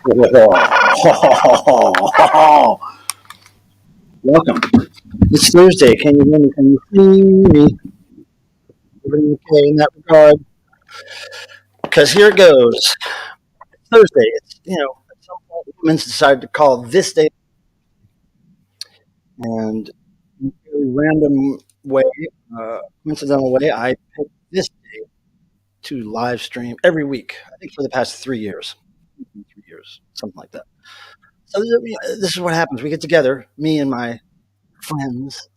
Welcome. It's Thursday. Can you hear me? Can you see me? Everybody okay in that regard? Because here it goes. It's Thursday. At some point, humans decided to call this day, and in a really random way, coincidental way, I picked this day to live stream every week. I think for the past 3 years, 3 years, something like that. So this is what happens. We get together, me and my friends,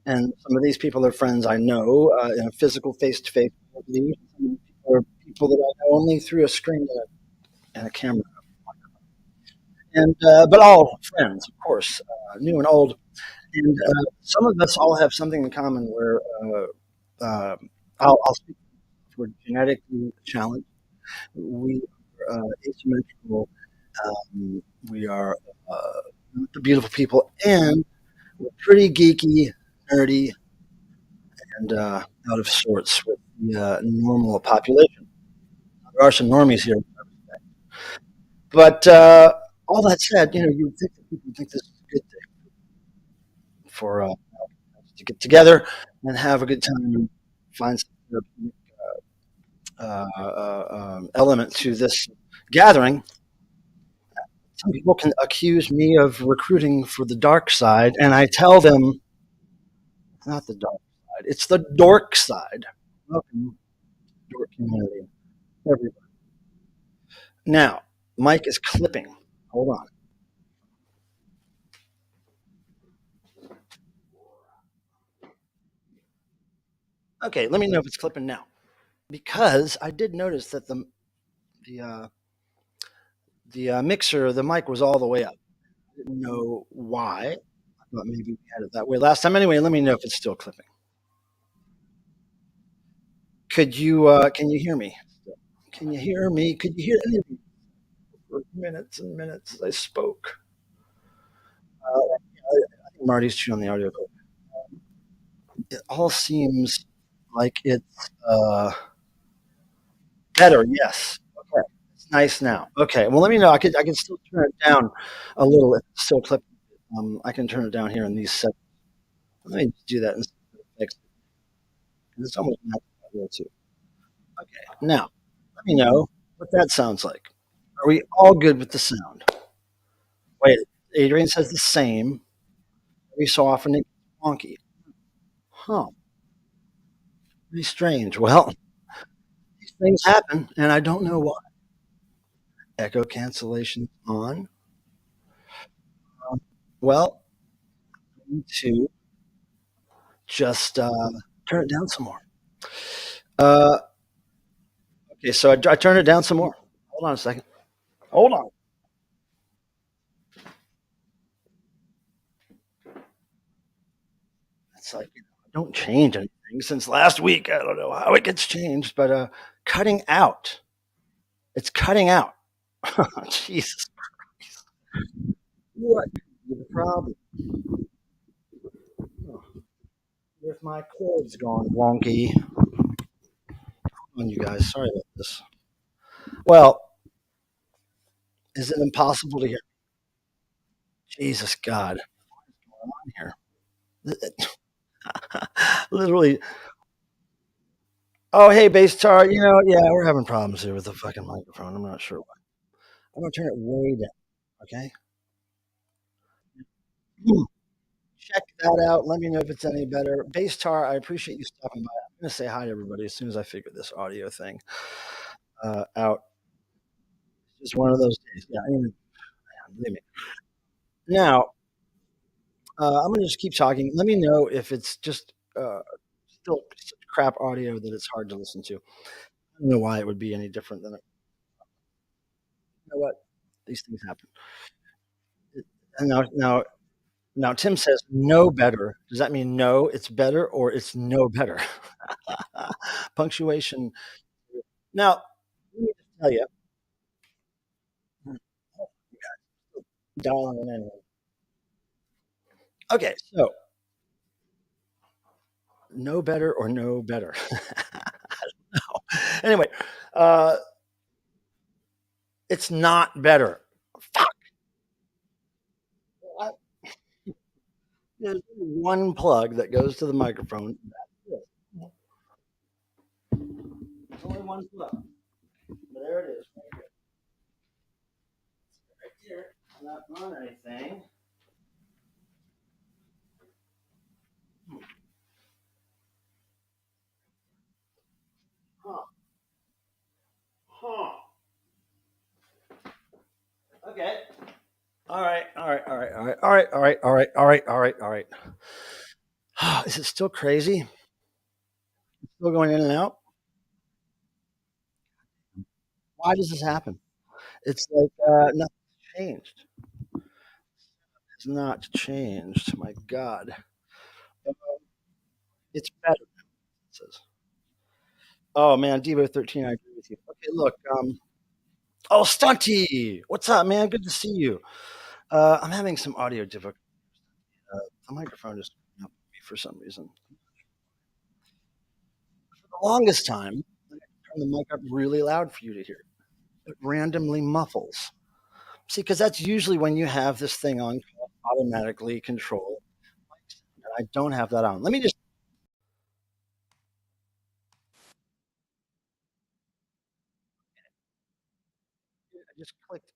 and some of these people are friends I know in a physical face-to-face interview. Some people are people that I know only through a screen and a camera, and but all friends, of course, new and old. And some of us all have something in common where uh, I'll speak. We're genetically challenged. We are asymmetrical. We are beautiful people, and we're pretty geeky, nerdy, and out of sorts with the normal population. There are some normies here, but all that said, you would think that people think this is a good thing for to get together and have a good time and find some therapeutic, element to this gathering. Some people can accuse me of recruiting for the dark side, and I tell them it's not the dark side; it's the dork side. Welcome, dork community, everybody. Now, Mike is clipping. Hold on. Okay, let me know if it's clipping now. Because I did notice that the uh, the mixer, the mic was all the way up. I didn't know why. I thought maybe we had it that way last time. Anyway, let me know if it's still clipping. Can you hear me? Can you hear me? Could you hear anything? For minutes and minutes as I spoke. I think Marty's chewing on the audio code. It all seems like it's better. Yes. Okay. It's nice now. Okay. Well, let me know. I can still turn it down a little if it's still clipping. I can turn it down here in these settings. Let me do that instead of next. It's almost not that real too. Okay. Now, let me know what that sounds like. Are we all good with the sound? Wait. Adrian says the same. Every so often it's wonky. Huh. Pretty strange. Well, these things happen, and I don't know why. Echo cancellation on. Well, I need to just turn it down some more. Uh, okay, so I turned it down some more. Hold on a second. Hold on. It's like don't change anything since last week. I don't know how it gets changed, but cutting out. It's cutting out. Jesus Christ. What is the problem? Oh, if my cord's gone wonky. On you guys. Sorry about this. Well, is it impossible to hear? Jesus God. What's going on here? Literally. Oh, hey, bass tar. Yeah, we're having problems here with the fucking microphone. I'm not sure why. I'm gonna turn it way down. Okay. Check that out. Let me know if it's any better. Bass tar, I appreciate you stopping by. I'm gonna say hi to everybody as soon as I figure this audio thing out. It's just one of those days. Yeah, I mean, believe me. Now, I'm gonna just keep talking. Let me know if it's just still such crap audio that it's hard to listen to. I don't know why it would be any different than it. You know what? These things happen. And now Tim says no better. Does that mean no? It's better or it's no better? Punctuation. Now, let me just tell you. Dialing it in. Okay, so no better or no better. Anyway, uh, it's not better. There's one plug that goes to the microphone. That's it. There's only one plug. But there it is, right here. Not on anything. Huh. Huh. Okay. All right. All right. All right. All right. All right. All right. All right. All right. All right. All right. Is it still crazy? Still going in and out? Why does this happen? It's like nothing's changed. It's not changed. My God. It's better. It says. Oh man, Devo 13, I agree with you. Okay, look. Oh, Stunty, what's up, man? Good to see you. I'm having some audio difficulty. The microphone is coming up with me for some reason. For the longest time, I turn the mic up really loud for you to hear. It randomly muffles. See, because that's usually when you have this thing on called automatically control. And I don't have that on. Let me just. I just clicked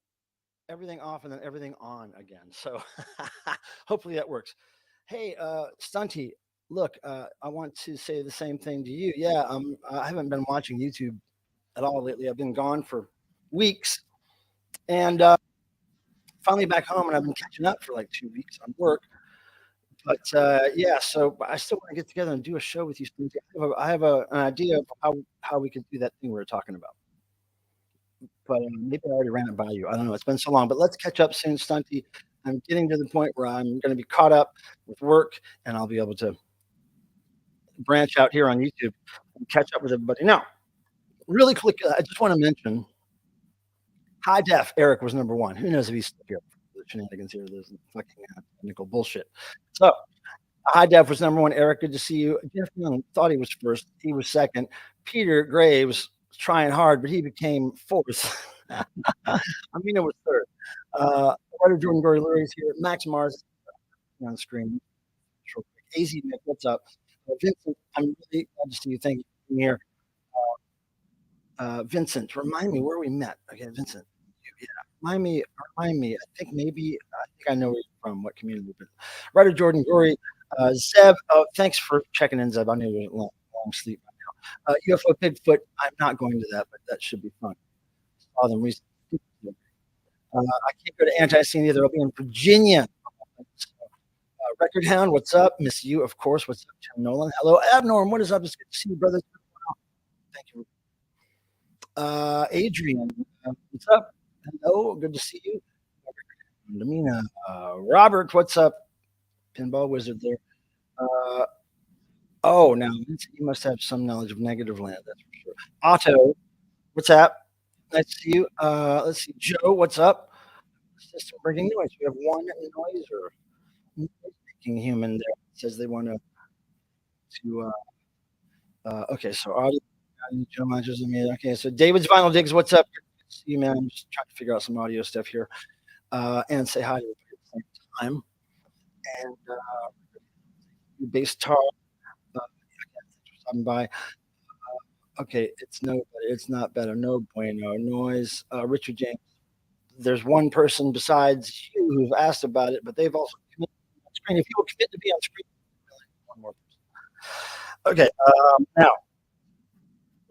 everything off and then everything on again. So hopefully that works. Hey, Stunty, look, I want to say the same thing to you. Yeah, I haven't been watching YouTube at all lately. I've been gone for weeks, and finally back home, and I've been catching up for like 2 weeks on work. But yeah, so I still want to get together and do a show with you, Stunty. An idea of how we could do that thing we were talking about. But maybe I already ran it by you. I don't know. It's been so long, but let's catch up soon, Stunty. I'm getting to the point where I'm going to be caught up with work, and I'll be able to branch out here on YouTube and catch up with everybody. Now, really quick, I just want to mention high def. Eric was number one. Who knows if he's still here? The shenanigans here. There's fucking technical bullshit. So high def was number one. Eric, good to see you. Jeff Young thought he was first. He was second. Peter Graves was trying hard, but he became fourth. Amina was third. Writer Jordan Gory Lurie's here. Max Mars on screen. AZ Nick, what's up? Vincent, I'm really glad to see you. Thank you for being here. Vincent, remind me where we met. Okay, Vincent. Yeah, remind me. I think I know where you're from, what community. But Writer Jordan Gory, Zeb. Oh, thanks for checking in, Zeb. I knew you were long sleep right now. UFO Bigfoot. I'm not going to that, but that should be fun. Saw them recently. I can't go to anti-scene either. I'll be in Virginia. Record Hound, what's up? Miss you, of course. What's up, Tim Nolan? Hello, Abnorm. What is up? It's good to see you, brother. Thank you. Adrian, what's up? Hello, good to see you. Lamina, Robert, what's up? Pinball Wizard there. Uh, oh, now you must have some knowledge of negative land, that's for sure. Otto, what's up? Nice to see you. Let's see, Joe, what's up? System bringing noise. We have one noise or making human there. It says they want to okay, so audio. Joe Manchester, okay, so David's Vinyl Digs, what's up? Good to see you, man. I'm just trying to figure out some audio stuff here and say hi to you at the same time. And bass tar, stopping by. Okay, it's not better. No bueno. Noise. Richard James. There's one person besides you who've asked about it, but they've also committed to be on screen. If you will commit to be on screen, one more person. Okay, now,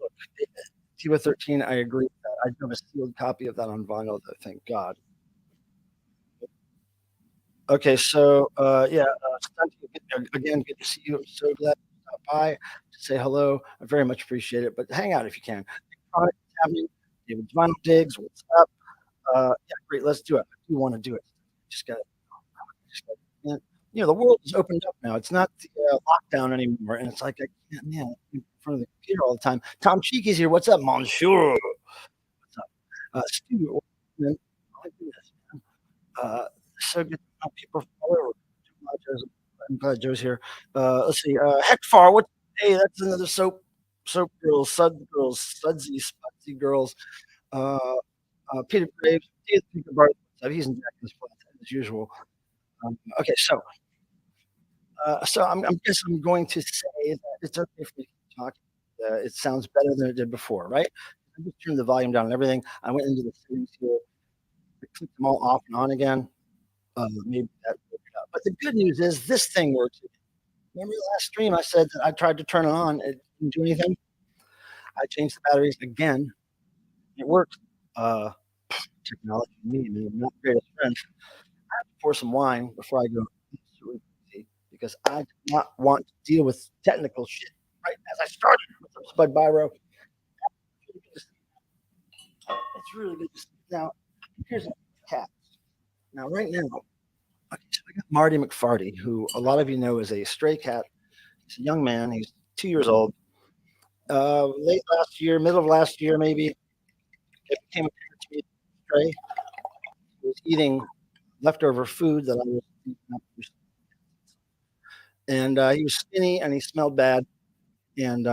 look, Tiva 13, I agree with that. I have a sealed copy of that on vinyl, though, thank God. Okay, so yeah, again, good to see you. I'm so glad you stopped by to say hello. I very much appreciate it. But hang out if you can. David Vinyl Digs, what's up? Yeah, great. Let's do it. I do want to do it. Just got to, the world is opened up now. It's not the lockdown anymore, and it's like I can't, man, in front of the computer all the time. Tom Cheeky's here. What's up, Monsieur? What's up, Stu? Oh my goodness, man. So good to have people follow. I'm glad Joe's here. Let's see. Hecfar, what? Hey, that's another soap girls, sudsy, spudsy girls. Uh, Peter Graves, Peter Barth, he's in Jackson's flat as usual. Okay, so So I guess I'm going to say that it's okay for me to keep talking. It sounds better than it did before, right? I just turned the volume down and everything. I went into the settings here, I clicked them all off and on again. Maybe that worked out. But the good news is this thing works. Remember the last stream I said that I tried to turn it on, it didn't do anything? I changed the batteries again. It worked. Uh, Technology, me, man, not the greatest friend. I have to pour some wine before I go absolutely crazy because I do not want to deal with technical shit right as I started. What's up, Spud Byro? It's really good to see. Now, here's a cat. Now, right now, okay, so I got Marty McFarty, who a lot of you know is a stray cat. He's a young man. He's 2 years old. Late last year, middle of last year, maybe, it became apparent to me stray. He was eating leftover food that I was eating up. And he was skinny and he smelled bad. And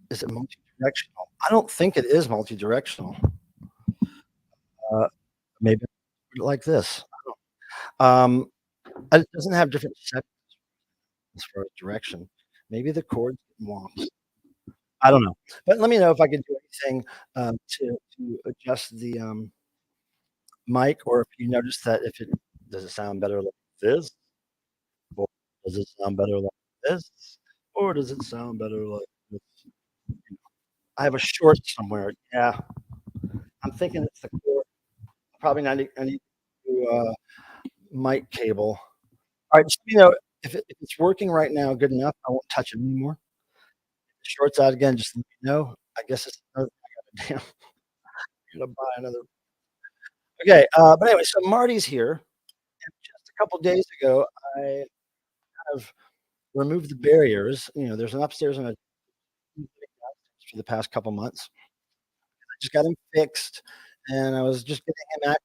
is it multi-directional? I don't think it is multi-directional. Uh, maybe like this. Um, it doesn't have different settings as far as direction. Maybe the chords get wonks. I don't know. But let me know if I can do anything to adjust the mic, or if you notice that if it does it sound better like this, or does it sound better like this, or does it sound better like this? I have a short somewhere. Yeah, I'm thinking it's the cord. Probably not. I need to do mic cable. All right, just if it's working right now, good enough. I won't touch it anymore. If the short's out again, just let me know. I guess it's another. I gotta buy another. Okay, but anyway, so Marty's here. And just a couple days ago, I have removed the barriers. There's an upstairs and a for the past couple months. I just got him fixed, and I was just getting him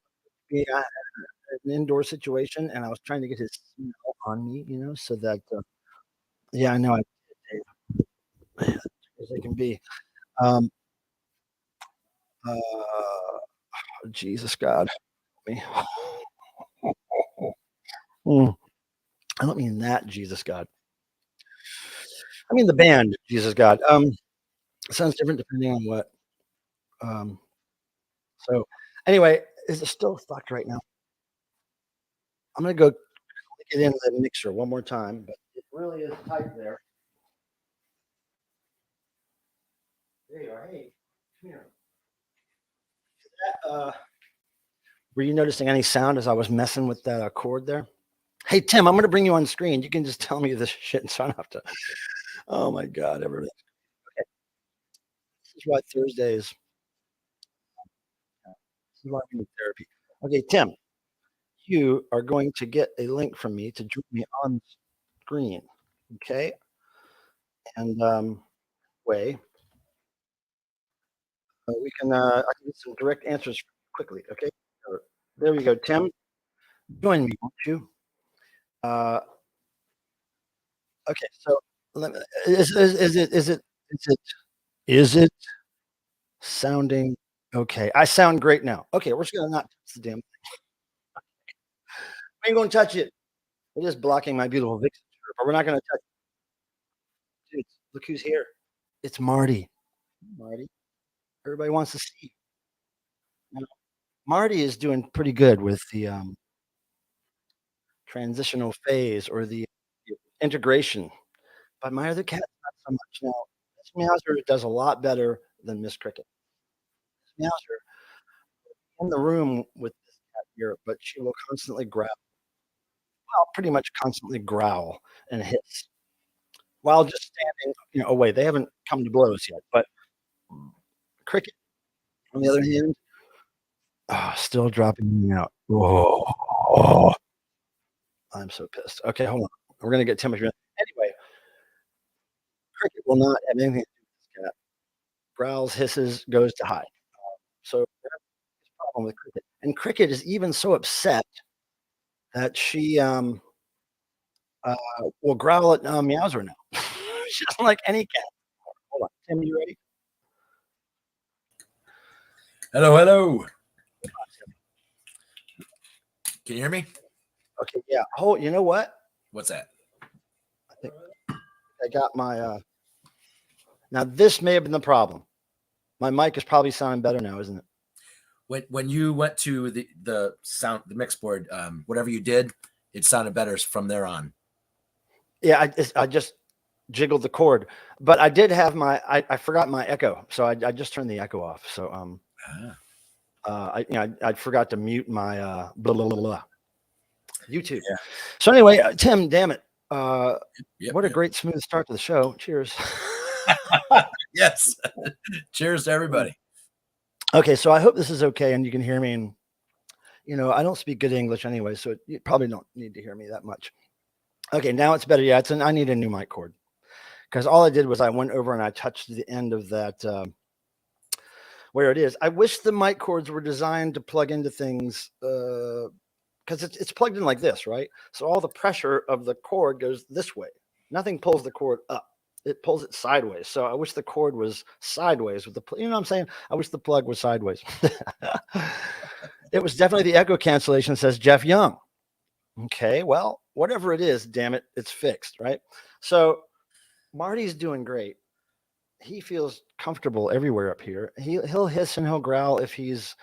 acclimated to an indoor situation, and I was trying to get his smell on me, so that yeah, I know I as they can be. Um, Jesus God, me. Mm, I don't mean that Jesus God. I mean the band Jesus God. It sounds different depending on what. Um, so anyway, is it still fucked right now? I'm gonna go click it in the mixer one more time, but it really is tight there. There you are. Hey, come here. Were you noticing any sound as I was messing with that chord there? Hey Tim, I'm gonna bring you on screen. You can just tell me this shit, so I don't have to. Oh my God, everything. Okay, this is why Thursdays. This is why we need therapy. Okay, Tim, you are going to get a link from me to join me on screen. Okay, and way we can. I can get some direct answers quickly. Okay, there we go. Tim, join me, won't you? Uh, okay, so let me, is it sounding okay? I sound great now. Okay, we're just gonna not touch the damn. We ain't gonna touch it. We're just blocking my beautiful Vixen, but we're not gonna touch it. Dude, look who's here. It's Marty. Marty. Everybody wants to see. Now, Marty is doing pretty good with the transitional phase or the integration, but my other cat not so much. Now, Miss Meowser does a lot better than Miss Cricket. Miss Meowser in the room with this cat here, but she will constantly growl. Well, pretty much constantly growl and hiss while just standing, away. They haven't come to blows yet, but Cricket, on the other hand, still dropping me out. Oh, I'm so pissed. Okay, hold on. We're gonna get temperature. Anyway, Cricket will not have anything to do with this cat. Growls, hisses, goes to hide. So that's the problem with Cricket. And Cricket is even so upset that she uh, will growl at Meowser now. She doesn't like any cat. Hold on, Tim, you ready? Hello, hello. Can you hear me? Okay, yeah. Oh, you know what? What's that? I got my. Now this may have been the problem. My mic is probably sounding better now, isn't it? When you went to the mix board, whatever you did, it sounded better from there on. Yeah, I just jiggled the cord, but I did have my. I forgot my echo, so I just turned the echo off. So I forgot to mute my blah blah blah blah YouTube. Yeah. So anyway, Tim, damn it, Yep, what a great smooth start to the show. Cheers. Yes. Cheers to everybody. Okay, so I hope this is okay and you can hear me. And I don't speak good English anyway, so you probably don't need to hear me that much. Okay, now it's better. Yeah, I need a new mic cord because all I did was I went over and I touched the end of that where it is. I wish the mic cords were designed to plug into things because it's plugged in like this, right? So all the pressure of the cord goes this way. Nothing pulls the cord up. It pulls it sideways. So I wish the cord was sideways with the, you know what I'm saying? I wish the plug was sideways. It was definitely the echo cancellation, says Jeff Young. Okay, well, whatever it is, damn it, it's fixed, right? So Marty's doing great. He feels comfortable everywhere up here. He'll hiss and he'll growl if he's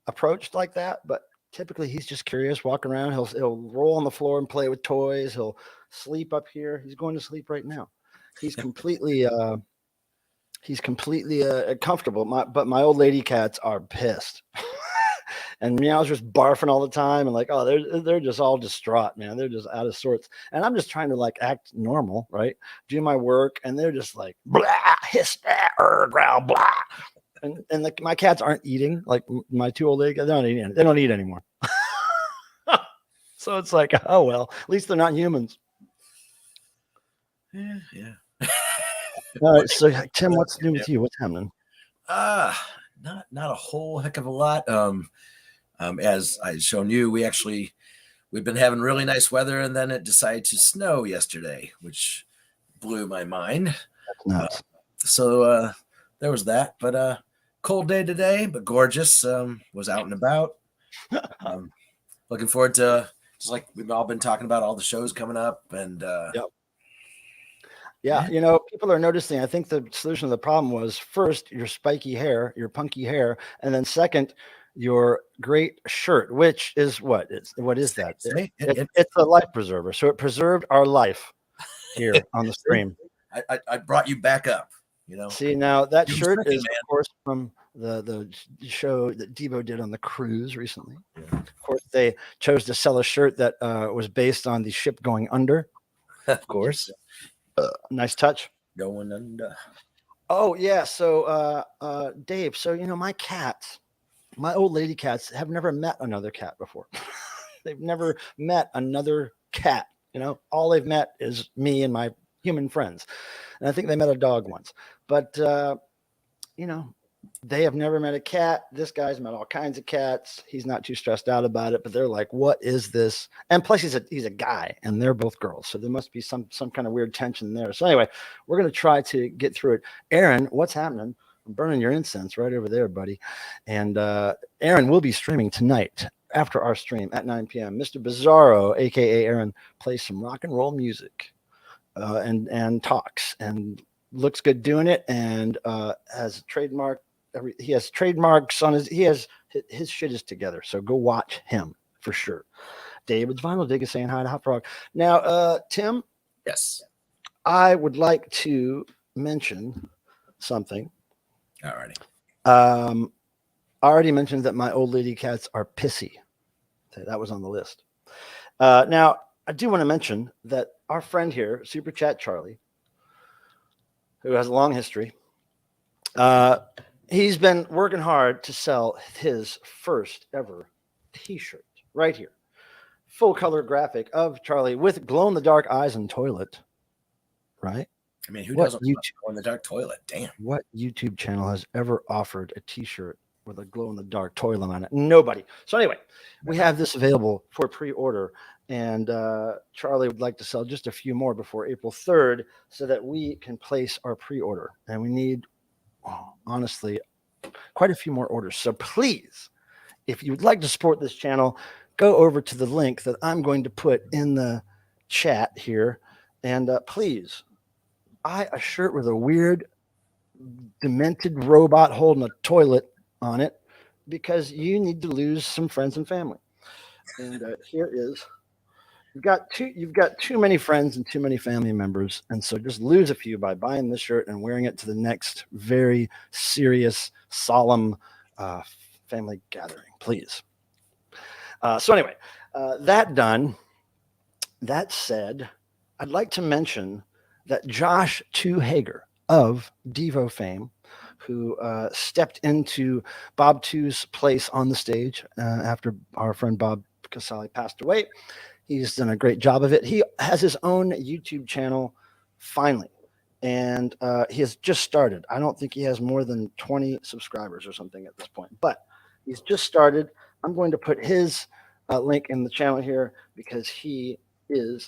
approached like that, but typically he's just curious, walk around. He'll roll on the floor and play with toys. He'll sleep up here. He's going to sleep right now. He's completely comfortable. But my old lady cats are pissed. And Meow's just barfing all the time, and like, oh, they're just all distraught, man. They're just out of sorts. And I'm just trying to like act normal, right? Do my work, and they're just like blah, hiss, growl, blah. And my cats aren't eating. Like my two old lady cats, they don't eat anymore. So it's like, oh well, at least they're not humans. Yeah. All right, so Tim, what's new with you? What's happening? Not a whole heck of a lot. As I've shown you, we've been having really nice weather, and then it decided to snow yesterday, which blew my mind. That's nuts. So there was that, but cold day today, but gorgeous. Was out and about. Looking forward to, just like we've all been talking about, all the shows coming up, and yep. Yeah, people are noticing. I think the solution to the problem was first your spiky hair, your punky hair, and then second your great shirt, which is what is that? It's a life preserver. So it preserved our life here on the stream. I brought you back up. See, now that shirt is of course from the show that Devo did on the cruise recently. Yeah. Of course, they chose to sell a shirt that was based on the ship going under. Of course. Nice touch. Going under. Oh yeah. So Dave, so my cats, my old lady cats have never met another cat before. They've never met another cat. All they've met is me and my human friends. And I think they met a dog once. But they have never met a cat. This guy's met all kinds of cats. He's not too stressed out about it, but they're like, what is this? And plus he's a guy and they're both girls. So there must be some kind of weird tension there. So anyway, we're going to try to get through it. Aaron, what's happening? I'm burning your incense right over there, buddy. And Aaron will be streaming tonight after our stream at 9 p.m. Mr. Bizarro, AKA Aaron, plays some rock and roll music and talks and looks good doing it and has trademark. He has trademarks on his shit is together. So go watch him for sure. David's Vinyl Dig is saying hi to Hot Frog. Now, Tim. Yes. I would like to mention something. Alrighty. I already mentioned that my old lady cats are pissy. That was on the list. Now, I do want to mention that our friend here, Super Chat Charlie, who has a long history, he's been working hard to sell his first ever T-shirt right here. Full color graphic of Charlie with glow in the dark eyes and toilet. Right? I mean, who doesn't glow in the dark toilet? Damn. What YouTube channel has ever offered a T-shirt with a glow in the dark toilet on it? Nobody. So anyway, we have this available for pre-order, and Charlie would like to sell just a few more before April 3rd so that we can place our pre-order. And we need, honestly, quite a few more orders. So please, if you would like to support this channel, go over to the link that I'm going to put in the chat here, and please buy a shirt with a weird, demented robot holding a toilet on it because you need to lose some friends and family. And here is you've got too many friends and too many family members, and so just lose a few by buying this shirt and wearing it to the next very serious, solemn uh, family gathering, please. So anyway, that done. That said, I'd like to mention that Josh Tu Hager of Devo fame, who stepped into Bob Two's place on the stage after our friend Bob Casale passed away. He's done a great job of it. He has his own YouTube channel finally, and he has just started. I don't think he has more than 20 subscribers or something at this point, but he's just started. I'm going to put his link in the channel here because he is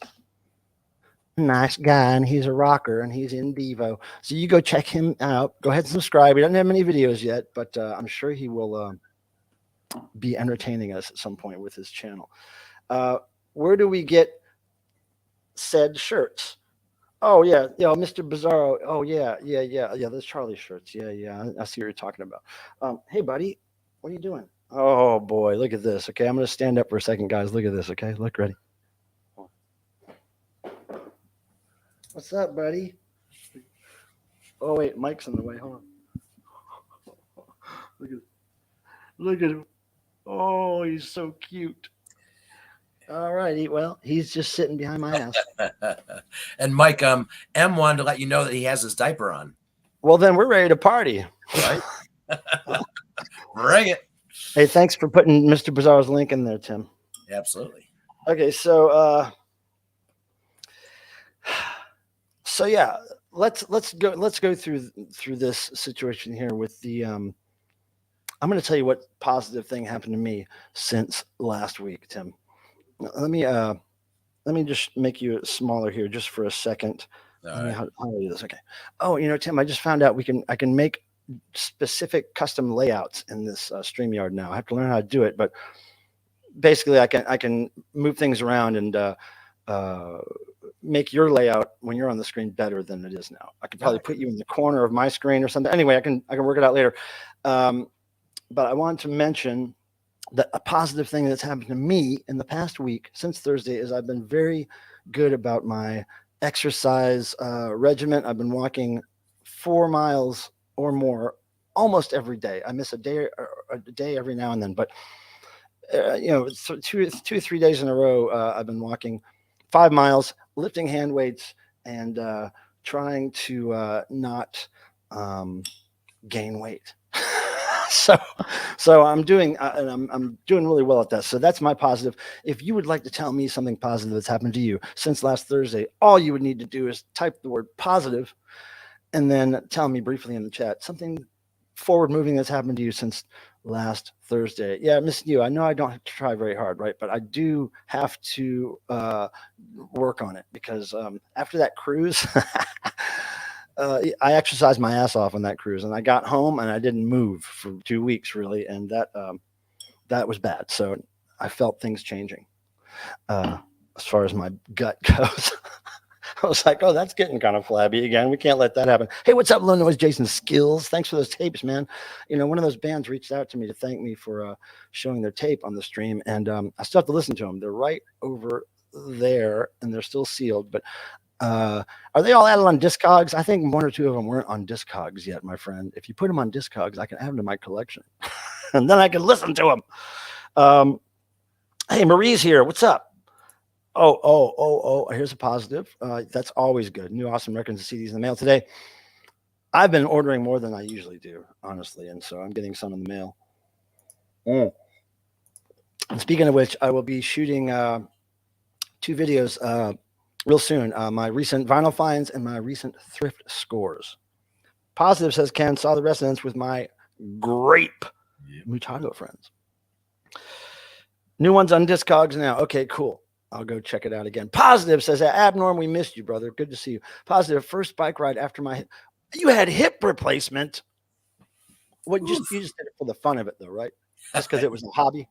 a nice guy and he's a rocker and he's in Devo. So you go check him out. Go ahead and subscribe. He doesn't have many videos yet, but I'm sure he will be entertaining us at some point with his channel. Where do we get said shirts? Oh yeah, Mr. Bizarro. Oh yeah. Those Charlie shirts. Yeah. I see what you're talking about. Hey buddy, what are you doing? Oh boy, look at this. Okay, I'm gonna stand up for a second, guys. Look at this. Okay, look ready. What's up, buddy? Oh wait, Mike's in the way. Hold on. Look at him. Oh, he's so cute. All righty. Well, he's just sitting behind my ass. And Mike, M wanted to let you know that he has his diaper on. Well, then we're ready to party. Right? Bring it. Hey, thanks for putting Mr. Bizarro's link in there, Tim. Absolutely. Okay, so yeah, let's go through this situation here with the I'm going to tell you what positive thing happened to me since last week, Tim. Let me just make you smaller here just for a second. Right. How do I do this? Okay. Oh, Tim, I just found out I can make specific custom layouts in this StreamYard now. I have to learn how to do it, but basically I can move things around and make your layout when you're on the screen better than it is now. I could probably put you in the corner of my screen or something. Anyway, I can work it out later. But I wanted to mention that a positive thing that's happened to me in the past week since Thursday is I've been very good about my exercise regimen. I've been walking 4 miles or more almost every day. I miss a day every now and then, but 2 or 3 days in a row, I've been walking 5 miles, lifting hand weights, and trying to not gain weight. So I'm doing, and I'm doing really well at that. So that's my positive. If you would like to tell me something positive that's happened to you since last Thursday, all you would need to do is type the word positive, and then tell me briefly in the chat something forward moving that's happened to you since last Thursday. Yeah, Miss You, I know I don't have to try very hard, right? But I do have to work on it because after that cruise, I exercised my ass off on that cruise, and I got home and I didn't move for 2 weeks really, and that was bad. So I felt things changing as far as my gut goes. I was like, oh, that's getting kind of flabby again. We can't let that happen. Hey, what's up, Low Noise Jason Skills? Thanks for those tapes, man. One of those bands reached out to me to thank me for showing their tape on the stream, and I still have to listen to them. They're right over there, and they're still sealed. But are they all added on Discogs? I think 1 or 2 of them weren't on Discogs yet, my friend. If you put them on Discogs, I can add them to my collection, and then I can listen to them. Hey, Marie's here. What's up? Oh, here's a positive. That's always good. New awesome records and CDs in the mail today. I've been ordering more than I usually do, honestly, and so I'm getting some in the mail. And speaking of which, I will be shooting 2 videos real soon. My recent vinyl finds and my recent thrift scores. Positive, says Ken, saw the residents with my grape Mutato friends. New ones on Discogs now. Okay, cool. I'll go check it out again. Positive, says Abnorm, we missed you, brother. Good to see you. Positive, first bike ride after my you had hip replacement. What you just did it for the fun of it though, right? Just because it was a hobby.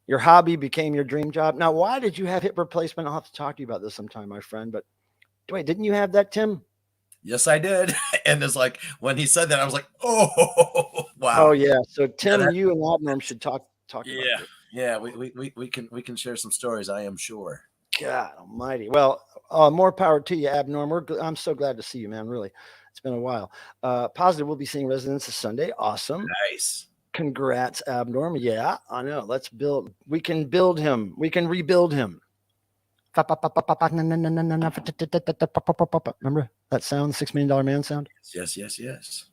Your hobby became your dream job. Now, why did you have hip replacement? I'll have to talk to you about this sometime, my friend. But wait, didn't you have that, Tim? Yes, I did. And it's like when he said that, I was like, oh Oh wow. yeah. So Yeah, Tim, you and Abnorm should talk about yeah, this. yeah. We can share some stories, I am sure. God Almighty. Well, more power to you, Abnorm. I'm so glad to see you, man. Really, it's been a while. Positive. We'll be seeing residents this Sunday. Awesome. Nice. Congrats, Abnorm. Yeah, I know. Let's build. We can build him. We can rebuild him. Remember that sound? $6 million man sound. Yes, yes, yes.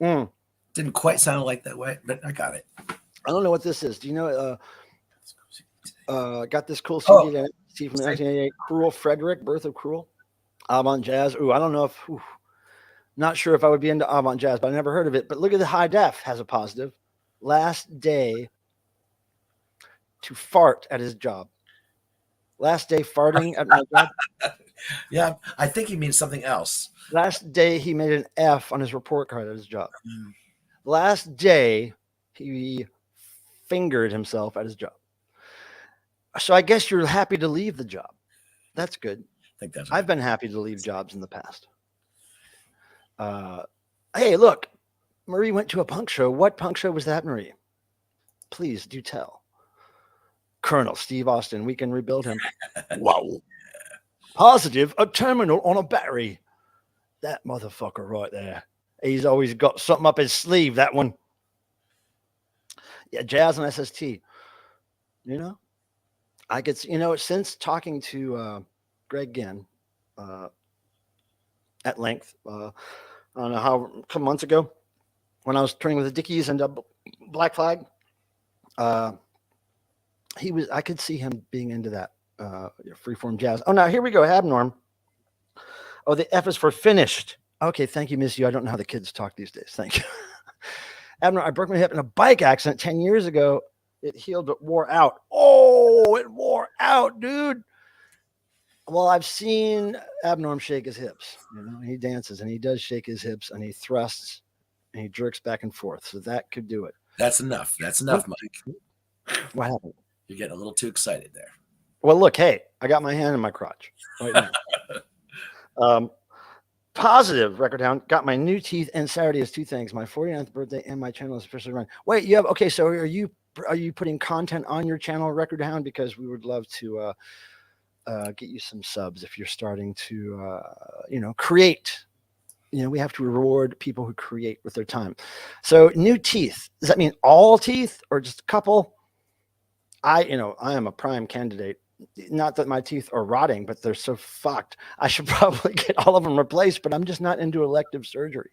Mm. Didn't quite sound like that way, but I got it. I don't know what this is. Do you know? Got this cool Oh, CD that from 1988. Cruel Frederick, Birth of Cruel. Avant Jazz. Ooh, I don't know if. Not sure if I would be into Avant Jazz, but I never heard of it. But look at the high def has a positive. Last day to fart at his job. Last day farting at my job. yeah. I think he means something else. Last day he made an F on his report card at his job. Mm. Last day he fingered himself at his job. So I guess you're happy to leave the job. That's good. I think that's. I've been happy to leave jobs in the past. Hey, look, Marie went to a punk show. What punk show was that, Marie? Please do tell. Colonel Steve Austin, we can rebuild him. Wow. Positive, a terminal on a battery. That motherfucker right there. He's always got something up his sleeve, that one. Yeah, Jazz and SST. You know, I could, since talking to Greg Ginn at length, I don't know how, a couple months ago, when I was touring with the Dickies and Black Flag, I could see him being into that freeform jazz. Oh, now here we go, Abnorm. Oh, the F is for finished. Okay, thank you, Miss You. I don't know how the kids talk these days. Thank you. Abnorm, I broke my hip in a bike accident 10 years ago. It healed but wore out. Oh, it wore out, dude. Well, I've seen Abnorm shake his hips. He dances and he does shake his hips and he thrusts and he jerks back and forth. So that could do it. That's enough. That's enough, Mike. What happened? You're getting a little too excited there. Well, look, hey, I got my hand in my crotch right now. Positive record down. Got my new teeth, and Saturday is two things: my 49th birthday and my channel is officially running. Wait, you have okay? So are you putting content on your channel, Record Hound? Because we would love to get you some subs if you're starting to create. We have to reward people who create with their time. So new teeth. Does that mean all teeth or just a couple? I am a prime candidate. Not that my teeth are rotting, but they're so fucked. I should probably get all of them replaced, but I'm just not into elective surgery.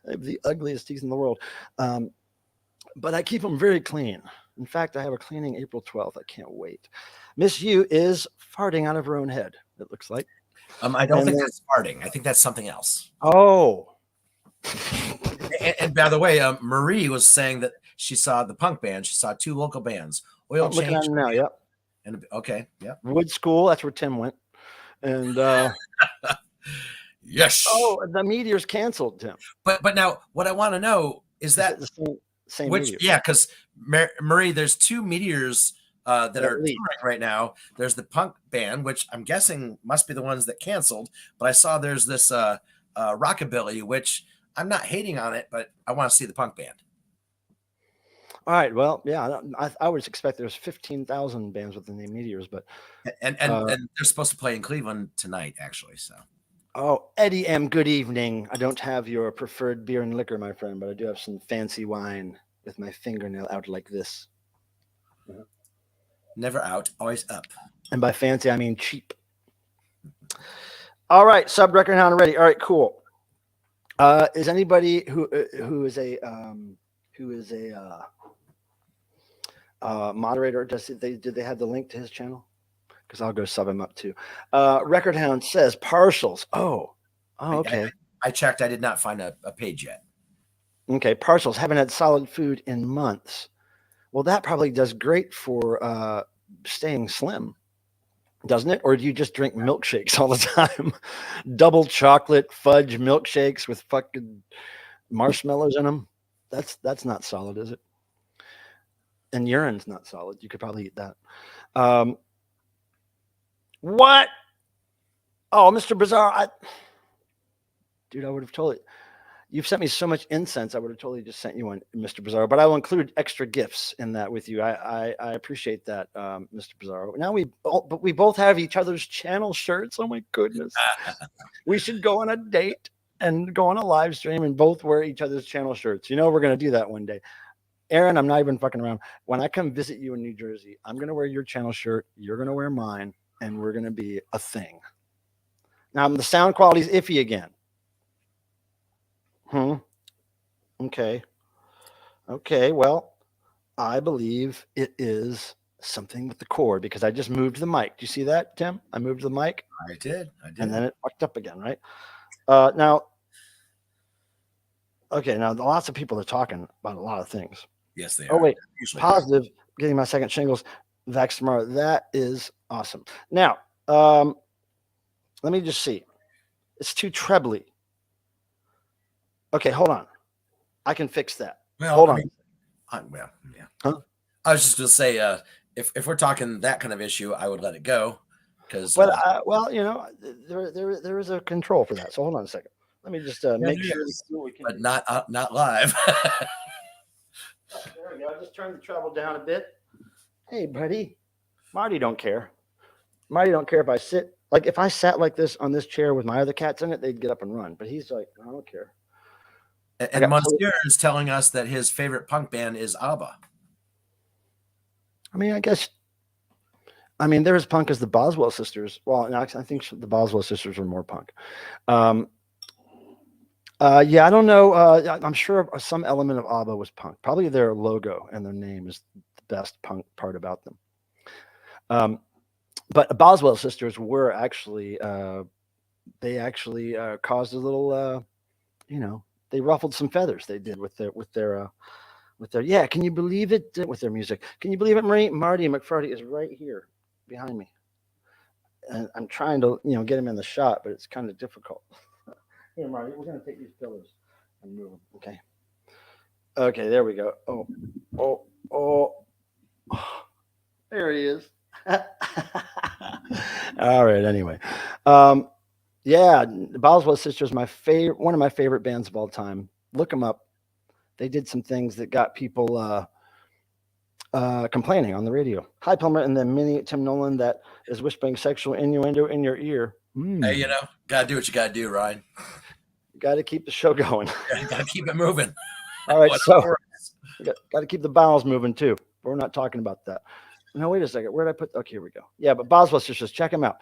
I have the ugliest teeth in the world. But I keep them very clean. In fact, I have a cleaning April 12th. I can't wait. Miss You is farting out of her own head, it looks like. I don't think that's farting. I think that's something else. Oh. And by the way, Marie was saying that she saw the punk band. She saw two local bands. Oil Looking at Change. them now, yep. And okay, yeah. Wood School, that's where Tim went. And yes. Oh, the Meteors canceled, Tim. But now what I want to know is that the same which Meteors? Yeah, because Marie, there's two Meteors that are touring right now. There's the punk band, which I'm guessing must be the ones that canceled. But I saw there's this rockabilly, which I'm not hating on it, but I want to see the punk band. All right. Well, yeah, I would expect there's 15,000 bands with the name Meteors, but and they're supposed to play in Cleveland tonight, actually. So. Oh, Eddie M. Good evening. I don't have your preferred beer and liquor, my friend, but I do have some fancy wine with my fingernail out like this. Never out, always up. And by fancy, I mean cheap. All right, sub Record Hound ready. All right, cool. Is anybody who is a moderator? Did they have the link to his channel? Because I'll go sub him up too. Record Hound says partials. Oh, okay. I checked. I did not find a page yet. Okay, partials. Haven't had solid food in months. Well, that probably does great for staying slim, doesn't it? Or do you just drink milkshakes all the time? Double chocolate fudge milkshakes with fucking marshmallows in them. That's not solid, is it? And urine's not solid. You could probably eat that. What? Oh, Mr. Bizarre, dude, I would have totally. You've sent me so much incense. I would have totally just sent you one, Mr. Bizarro. But I will include extra gifts in that with you. I appreciate that, Mr. Bizarro. Now but we both have each other's channel shirts. Oh my goodness, we should go on a date and go on a live stream and both wear each other's channel shirts. You know, we're gonna do that one day. Aaron, I'm not even fucking around. When I come visit you in New Jersey, I'm gonna wear your channel shirt. You're gonna wear mine, and we're gonna be a thing. Now the sound quality's iffy again. Okay. Okay. Well, I believe it is something with the cord because I just moved the mic. Do you see that, Tim? I moved the mic. I did. And then it fucked up again, right? Now, lots of people are talking about a lot of things. Yes, they are. Oh, wait. Usually positive. Getting my second shingles vax tomorrow. That is awesome. Now, let me just see. It's too trebly. Okay, hold on. I can fix that. Well, hold on. Yeah. Huh? I was just going to say, if we're talking that kind of issue, I would let it go. But you know, there is a control for that. So hold on a second. Let me just make sure we can. But not live. There we go. I just turned the treble down a bit. Hey, buddy, Marty don't care. Marty don't care if I sit. Like if I sat like this on this chair with my other cats in it, they'd get up and run. But he's like, I don't care. And Monsieur is telling us that his favorite punk band is ABBA. I mean, they're as punk as the Boswell sisters. Well, I think the Boswell sisters were more punk. Yeah, I don't know. I'm sure some element of ABBA was punk. Probably their logo and their name is the best punk part about them. But the Boswell sisters were actually, they actually caused a little, they ruffled some feathers. They did with their. Yeah, can you believe it? With their music, can you believe it? Marty McFarty is right here behind me, and I'm trying to get him in the shot, but it's kind of difficult. Here, Marty, we're gonna take these pillars and move them. Okay, there we go. Oh, there he is. All right. Anyway, yeah, the Boswell sisters, one of my favorite bands of all time. Look them up. They did some things that got people complaining on the radio. Hi, Plumber, and then mini Tim Nolan that is whispering sexual innuendo in your ear. Hey, gotta do what you gotta do, Ryan. You gotta keep the show going. Gotta keep it moving. All right, so got to keep the bowels moving too. We're not talking about that. No, wait a second. Where did I put? Okay, here we go. Yeah, but Boswell sisters, check him out.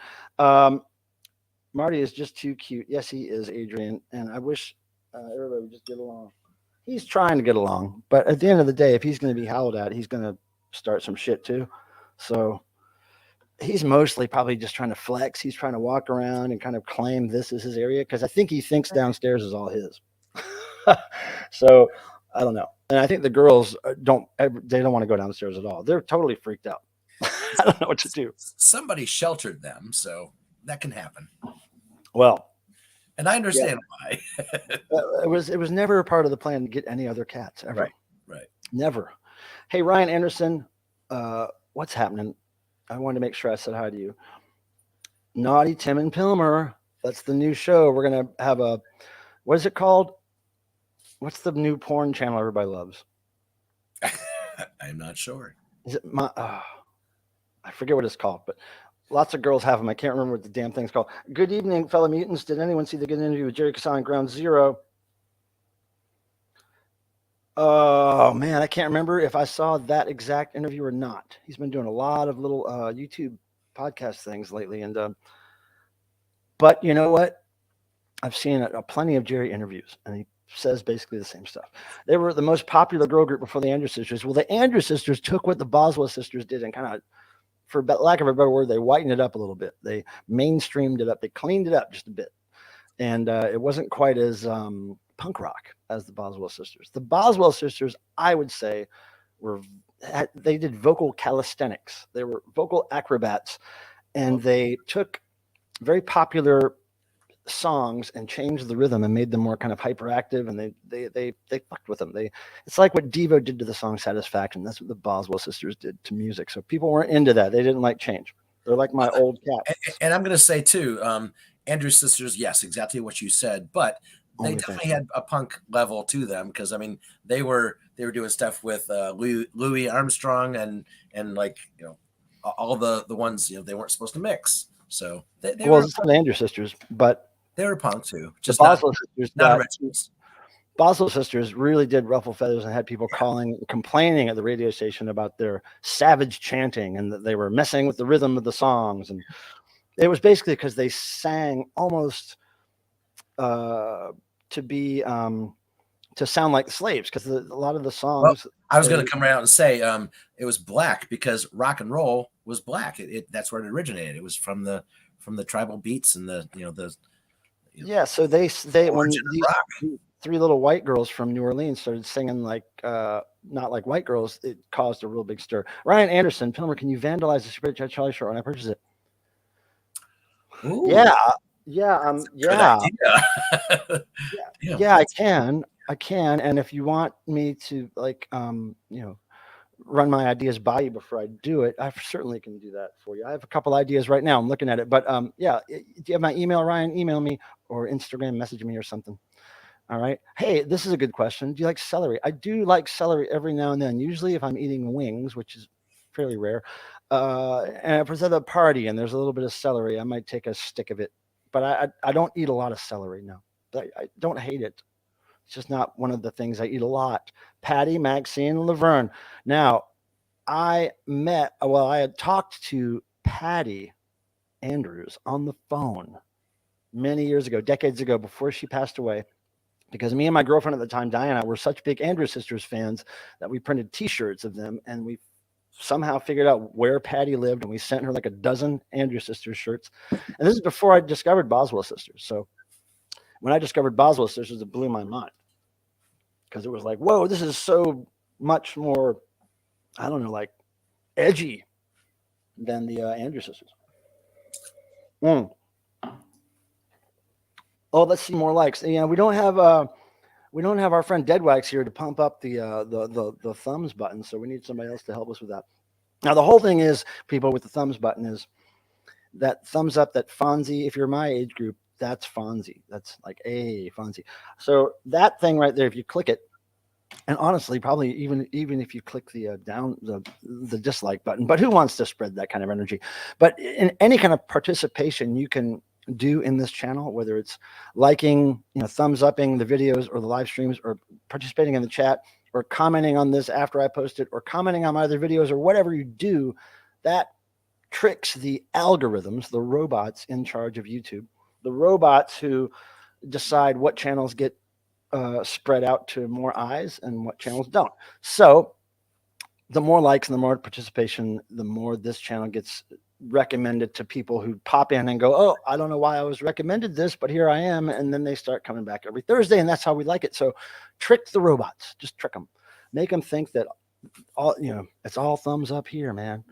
Marty is just too cute. Yes, he is, Adrian. And I wish everybody would just get along. He's trying to get along, but at the end of the day, if he's going to be howled at, he's going to start some shit too. So he's mostly probably just trying to flex. He's trying to walk around and kind of claim this is his area because I think he thinks downstairs is all his. So I don't know. And I think the girls don't want to go downstairs at all. They're totally freaked out. I don't know what to do. Somebody sheltered them, so that can happen. Well, and I understand why. it was never a part of the plan to get any other cats ever. Right. Never. Hey, Ryan Anderson, what's happening? I wanted to make sure I said hi to you. Naughty Tim and Pilmer. That's the new show. We're gonna have what is it called? What's the new porn channel everybody loves? I'm not sure. Is it I forget what it's called, but lots of girls have them. I can't remember what the damn thing's called. Good evening, fellow mutants. Did anyone see the good interview with Jerry Kassan on Ground Zero? Oh, man, I can't remember if I saw that exact interview or not. He's been doing a lot of little YouTube podcast things lately. But you know what? I've seen plenty of Jerry interviews, and he says basically the same stuff. They were the most popular girl group before the Andrews Sisters. Well, the Andrews Sisters took what the Boswell sisters did and kind of, for lack of a better word, they whitened it up a little bit. They mainstreamed it up. They cleaned it up just a bit. And it wasn't quite as punk rock as the Boswell sisters. The Boswell sisters, I would say, they did vocal calisthenics. They were vocal acrobats. And they took very popular songs and changed the rhythm and made them more kind of hyperactive, and they fucked with them. It's like what Devo did to the song Satisfaction. That's what the Boswell sisters did to music. So people weren't into that. They didn't like change. They're like my old cat. And I'm going to say too, Andrew's Sisters, yes, exactly what you said, but they definitely had a punk level to them because I mean they were doing stuff with Louis Armstrong and like all the ones they weren't supposed to mix. So they were it's not Andrew Sisters, but they were punk too. Just the Boswell Sisters not originals. Boswell Sisters really did ruffle feathers and had people complaining at the radio station about their savage chanting and that they were messing with the rhythm of the songs. And it was basically because they sang almost to sound like slaves, because a lot of the songs. Well, I was going to come right out and say it was black because rock and roll was black. That's where it originated. It was from the tribal beats and the So they when these three little white girls from New Orleans started singing like not like white girls, it caused a real big stir. Ryan Anderson, Pilmer, can you vandalize the Super Chat Charlie shirt when I purchase it? Ooh. Yeah, I can. And if you want me to run my ideas by you before I do it, I certainly can do that for you. I have a couple ideas right now. I'm looking at it, but do you have my email, Ryan? Email me or Instagram message me or something. All right. Hey, this is a good question. Do you like celery? I do like celery every now and then. Usually if I'm eating wings, which is fairly rare, and if it's at a party and there's a little bit of celery, I might take a stick of it. But I don't eat a lot of celery now. I don't hate it. It's just not one of the things I eat a lot. Patty, Maxine, Laverne. Now, I had talked to Patty Andrews on the phone many years ago, decades ago, before she passed away, because me and my girlfriend at the time, Diana, were such big Andrews Sisters fans that we printed T-shirts of them, and we somehow figured out where Patty lived, and we sent her like a dozen Andrews Sisters shirts. And this is before I discovered Boswell Sisters. So when I discovered Boswell Sisters, it blew my mind, because it was like, whoa, this is so much more, I don't know, like edgy than the Andrews Sisters. Oh, let's see more likes. Yeah, we don't have our friend Deadwax here to pump up the thumbs button, so we need somebody else to help us with that. Now, the whole thing is, people, with the thumbs button is that thumbs up, that Fonzie. If you're my age group, that's Fonzie. That's like a Fonzie. So that thing right there, if you click it, and honestly, probably even if you click the down the dislike button, but who wants to spread that kind of energy? But in any kind of participation you can do in this channel, whether it's liking, thumbs upping the videos or the live streams, or participating in the chat, or commenting on this after I post it, or commenting on my other videos, or whatever you do, that tricks the algorithms, the robots in charge of YouTube, the robots who decide what channels get spread out to more eyes and what channels don't. So the more likes and the more participation, the more this channel gets recommended to people who pop in and go, oh, I don't know why I was recommended this, but here I am. And then they start coming back every Thursday, and that's how we like it. So trick the robots, just trick them, make them think that it's all thumbs up here, man.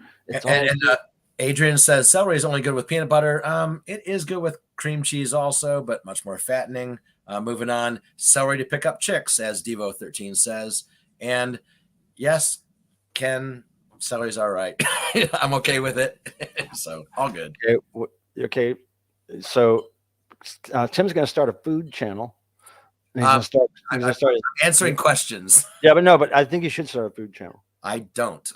Adrian says celery is only good with peanut butter. It is good with cream cheese also, but much more fattening. Moving on, celery to pick up chicks, as Devo13 says. And yes, Ken, celery's all right. I'm okay with it. So all good. Okay. So Tim's going to start a food channel. He's going to start answering questions. Yeah, but I think you should start a food channel. I don't.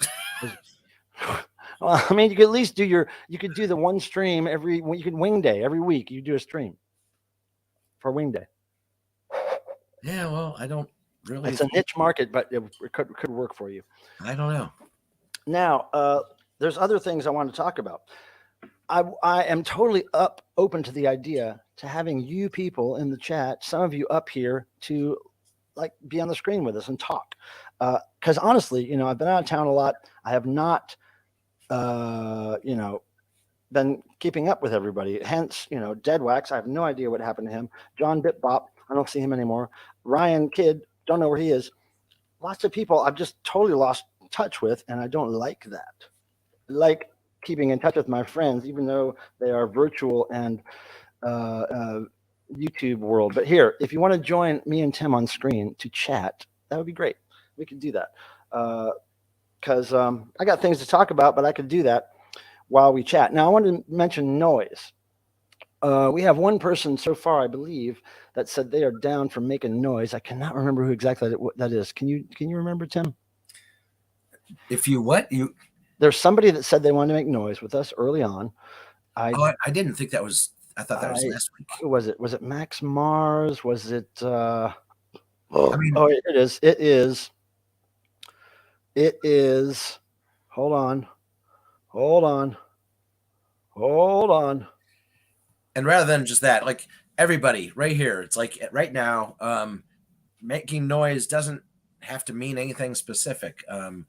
Well, I mean, you could at least you could do the one stream you could wing day every week. You do a stream for wing day. Yeah, well, I don't really. It's a niche market, but it could work for you. I don't know. Now, there's other things I want to talk about. I am totally open to the idea to having you people in the chat, some of you up here, to like be on the screen with us and talk. Because honestly, I've been out of town a lot. I have not, been keeping up with everybody. Hence, Deadwax, I have no idea what happened to him. John Bitbop, I don't see him anymore. Ryan Kidd, don't know where he is. Lots of people I've just totally lost touch with, and I don't like that. I like keeping in touch with my friends, even though they are virtual and YouTube world. But here, if you want to join me and Tim on screen to chat, that would be great. We could do that. Because I got things to talk about, but I could do that while we chat. Now, I wanted to mention noise. We have one person so far, I believe, that said they are down for making noise. I cannot remember who exactly that is. Can you remember, Tim? If you what you There's somebody that said they wanted to make noise with us early on. I I didn't think that was. I thought that was I last week. who was it? Was it Max Mars? Was it I oh, mean, oh it is. It is hold on. Hold on. Hold on. and rather than just that, like everybody right here, it's like right now, making noise doesn't have to mean anything specific. Come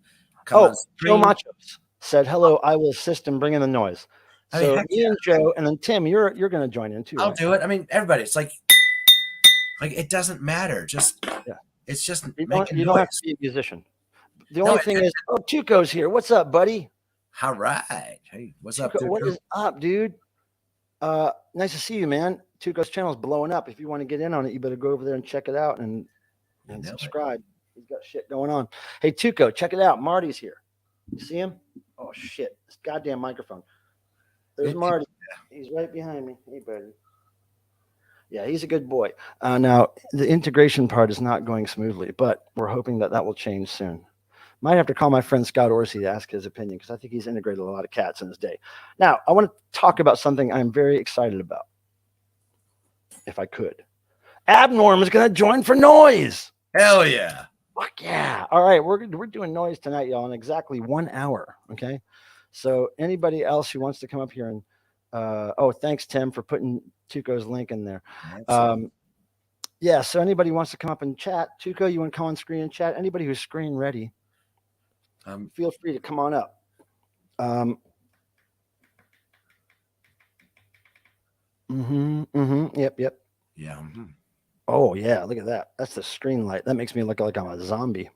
on Oh, Joe stream. Machos said hello, I will assist in bringing the noise. I mean, So heck me yeah, and Joe and then Tim, you're gonna join in too, I'll right? do it. I mean, everybody. It's like it doesn't matter. Just Yeah. it's just You don't making you don't have to noise. be a musician. The No, only thing is, oh, Tuco's here. What's up, buddy? all right. Hey, what's up, Tuco, what Tuko? is up, dude? Nice to see you, man. Tuco's channel's blowing up. If you want to get in on it, you better go over there and check it out You and know it. subscribe. He's got shit going on. Hey, Tuco, check it out. Marty's here. You see him? Oh shit! This goddamn microphone. There's Marty. He's right behind me. Hey, buddy. Yeah, he's a good boy. Now the integration part is not going smoothly, but we're hoping that will change soon. Might have to call my friend Scott Orsi to ask his opinion because I think he's integrated a lot of cats in his day. Now, I want to talk about something I'm very excited about, if I could. Abnorm is going to join for noise. Hell yeah. Fuck yeah. All right, we're doing noise tonight, y'all, in exactly 1 hour. Okay. So anybody else who wants to come up here and oh, thanks, Tim, for putting Tuco's link in there. Yeah, so anybody wants to come up and chat, Tuco, you want to come on screen and chat? Anybody who's screen ready, feel free to come on up. Yep. Yeah. Oh yeah, look at that. That's the screen light. That makes me look like I'm a zombie.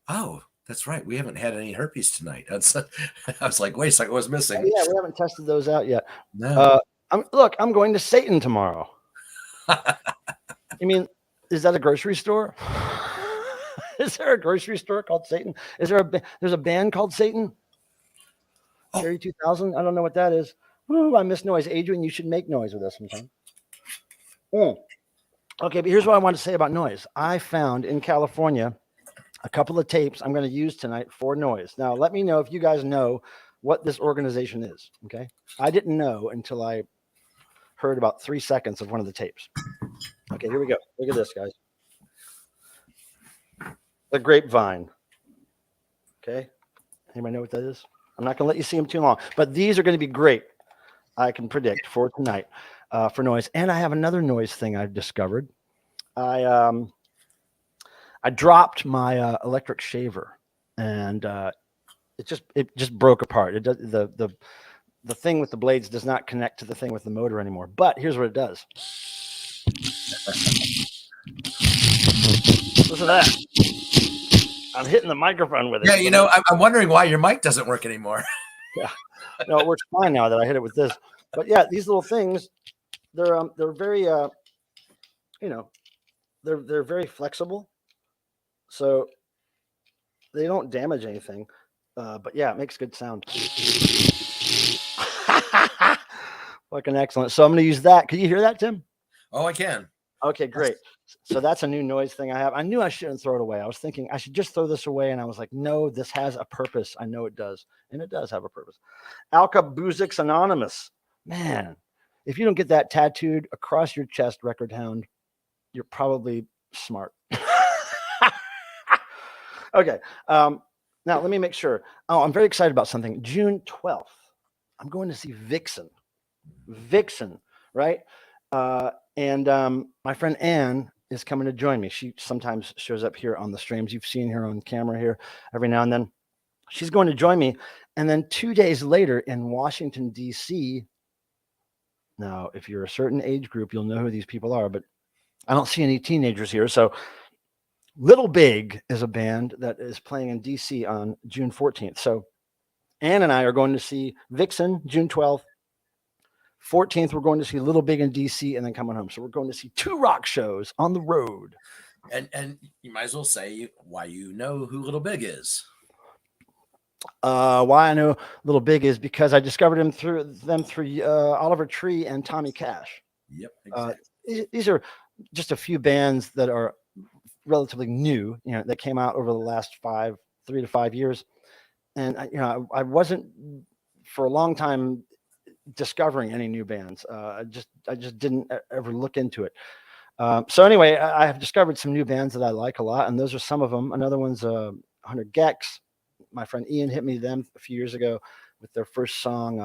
Oh, that's right. We haven't had any herpes tonight. That's. I was like, wait a second, what's missing? Oh, yeah, we haven't tested those out yet. No. I'm going to Satan tomorrow. You mean, is that a grocery store? Is there a grocery store called Satan? Is there there's a band called Satan? Oh. Cherry 2000? I don't know what that is. Ooh, I miss noise. Adrian, you should make noise with us sometime. Okay, but here's what I want to say about noise. I found in California a couple of tapes I'm going to use tonight for noise. Now, let me know if you guys know what this organization is. Okay, I didn't know until I heard about 3 seconds of one of the tapes. Okay, here we go. Look at this, guys. The Grapevine. Okay, anybody know what that is? I'm not going to let you see them too long, but these are going to be great. I can predict for tonight for noise. And I have another noise thing I've discovered. I dropped my electric shaver, and it just broke apart. It does, the thing with the blades does not connect to the thing with the motor anymore. But here's what it does. Listen to that. I'm hitting the microphone with it. Yeah, I'm wondering why your mic doesn't work anymore. Yeah, no, it works fine now that I hit it with this. But yeah, these little things, they're very they're very flexible, so they don't damage anything. But yeah, it makes good sound. Fucking excellent. So I'm going to use that. Can you hear that, Tim? Oh, I can. Okay, great. So that's a new noise thing I have. I knew I shouldn't throw it away. I was thinking I should just throw this away, and I was like, no, this has a purpose. I know it does, and it does have a purpose. Alka-Buzix Anonymous. Man, if you don't get that tattooed across your chest, Record Hound, you're probably smart. Okay. Now, let me make sure. Oh, I'm very excited about something. June 12th, I'm going to see Vixen. Vixen, right? And my friend Anne is coming to join me. She sometimes shows up here on the streams. You've seen her on camera here every now and then. She's going to join me. And then 2 days later in Washington, D.C., now, if you're a certain age group, you'll know who these people are, but I don't see any teenagers here. So Little Big is a band that is playing in D.C. on June 14th. So Anne and I are going to see Vixen June 12th. 14th, we're going to see Little Big in DC and then coming home. So we're going to see 2 rock shows on the road. And you might as well say why you know who Little Big is. Why I know Little Big is because I discovered them through Oliver Tree and Tommy Cash. Yep, Uh, exactly. these are just a few bands that are relatively new, that came out over the last 3 to 5 years. And I wasn't for a long time discovering any new bands. I just didn't ever look into it. So anyway, I have discovered some new bands that I like a lot, and those are some of them. Another one's 100 Gex. My friend Ian hit me them a few years ago with their first song.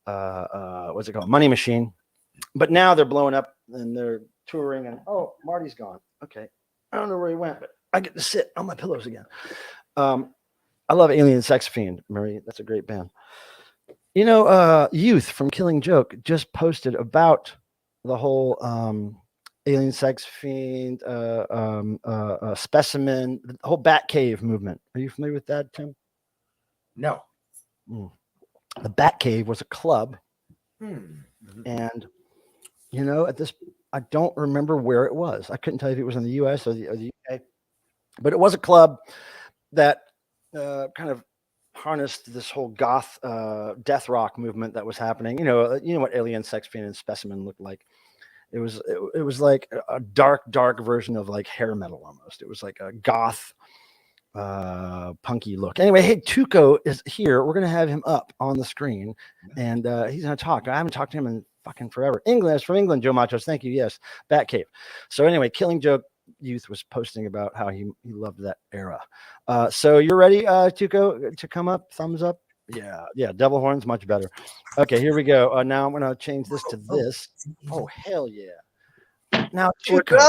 What's it called? Money Machine. But now they're blowing up and they're touring. And Marty's gone. Okay, I don't know where he went, but I get to sit on my pillows again. I love Alien Sex Fiend, Marie. That's a great band. Youth from Killing Joke just posted about the whole Alien Sex Fiend, Specimen, the whole Bat Cave movement. Are you familiar with that, Tim? No. The Bat Cave was a club, Mm-hmm. and at this, I don't remember where it was. I couldn't tell you if it was in the U.S. or the UK, but it was a club that kind of harnessed this whole goth death rock movement that was happening. You know what Alien Sex Fiend and Specimen looked like. It was like a dark version of like hair metal almost. It was like a goth punky look. Anyway, hey, Tuko is here. We're gonna have him up on the screen, and he's gonna talk. I haven't talked to him in fucking forever. English from England, Joe Machos. Thank you. Yes, Batcave. So anyway, Killing Joke Youth was posting about how he loved that era. So you're ready, Tuko, to come up? Thumbs up. Yeah. Devil horns, much better. Okay, here we go. Now I'm gonna change this to this. Oh hell yeah! Now Tuko.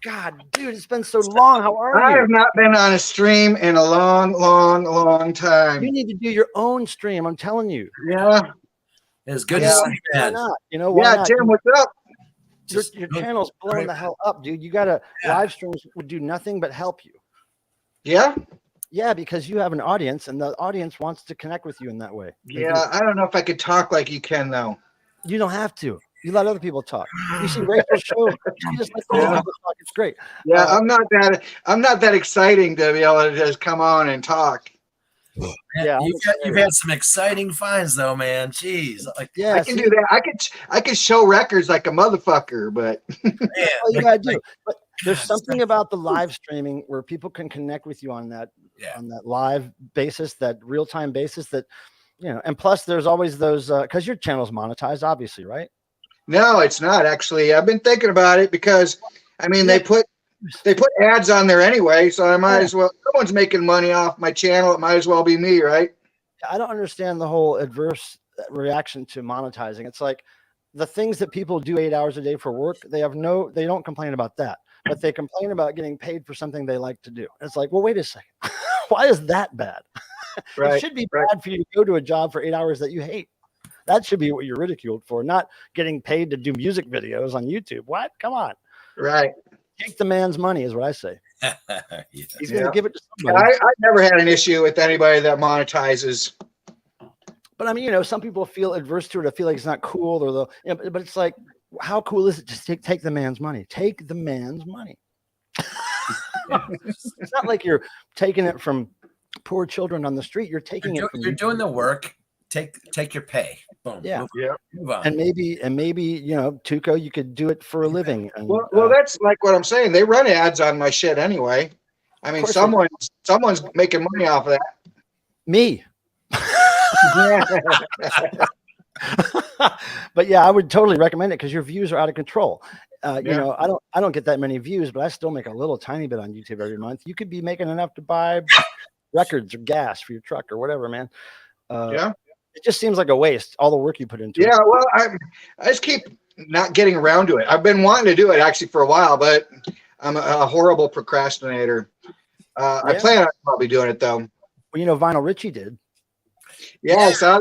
God, dude, it's been so long. How are you? I have not been on a stream in a long time. You need to do your own stream. I'm telling you. Yeah, it's good to see you, man. Why not? Why not? Tim, what's up? Your channel's blowing the hell up, dude. You gotta live streams would do nothing but help you. Yeah, because you have an audience, and the audience wants to connect with you in that way. I don't know if I could talk like you can, though. You don't have to. You let other people talk. You see Rachel's show. You just let other people talk. It's great. Yeah, I'm not that exciting to be able to just come on and talk. Yeah, you've had some exciting finds though, man. Jeez, I can do that. I could show records like a motherfucker, but all you gotta do. But there's something about the live streaming where people can connect with you on that live basis, that real time basis. That and plus there's always those because your channel's monetized, obviously, right? No, it's not actually. I've been thinking about it because they put ads on there anyway, so I might as well. Someone's making money off my channel. It might as well be me, right? I don't understand the whole adverse reaction to monetizing. It's like the things that people do 8 hours a day for work. They don't complain about that, but they complain about getting paid for something they like to do. It's like, well, wait a second. Why is that bad? Right, it should be bad for you to go to a job for 8 hours that you hate. That should be what you're ridiculed for, not getting paid to do music videos on YouTube. What? Come on. Right. Take the man's money is what I say. He's going to give it to somebody. I never had an issue with anybody that monetizes. But I mean, some people feel adverse to it. I feel like it's not cool, or but it's like, how cool is it to take the man's money? Take the man's money. It's not like you're taking it from poor children on the street. You're taking it from you're doing the work. Take your pay. Boom. Yeah. Move on. And maybe Tuko, you could do it for a living. And, well, that's like what I'm saying. They run ads on my shit anyway. I mean, someone's making money off of that. Me. But yeah, I would totally recommend it because your views are out of control. I don't get that many views, but I still make a little tiny bit on YouTube every month. You could be making enough to buy records or gas for your truck or whatever, man. It just seems like a waste, all the work you put into it. Yeah, well, I just keep not getting around to it. I've been wanting to do it actually for a while, but I'm a horrible procrastinator. I plan on probably doing it though. Well, Vinyl Richie did. Yeah, I saw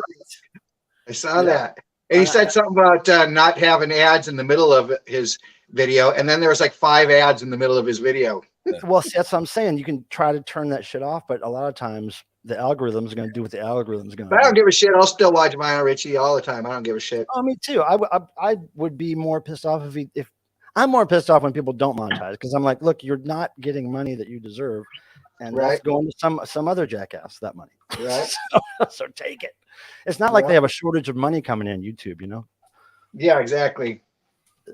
that. And he said something about not having ads in the middle of his video, and then there was like 5 ads in the middle of his video. Well, see, that's what I'm saying. You can try to turn that shit off, but a lot of times the algorithm's going to do what the algorithm's going to do. I don't give a shit. I'll still watch Vinyl Richie all the time. I don't give a shit. Oh, me too. I would be more pissed off if I'm more pissed off when people don't monetize because I'm like, look, you're not getting money that you deserve, and that's going to some other jackass that money. Right. So take it. It's not like they have a shortage of money coming in YouTube, you know. Yeah, exactly.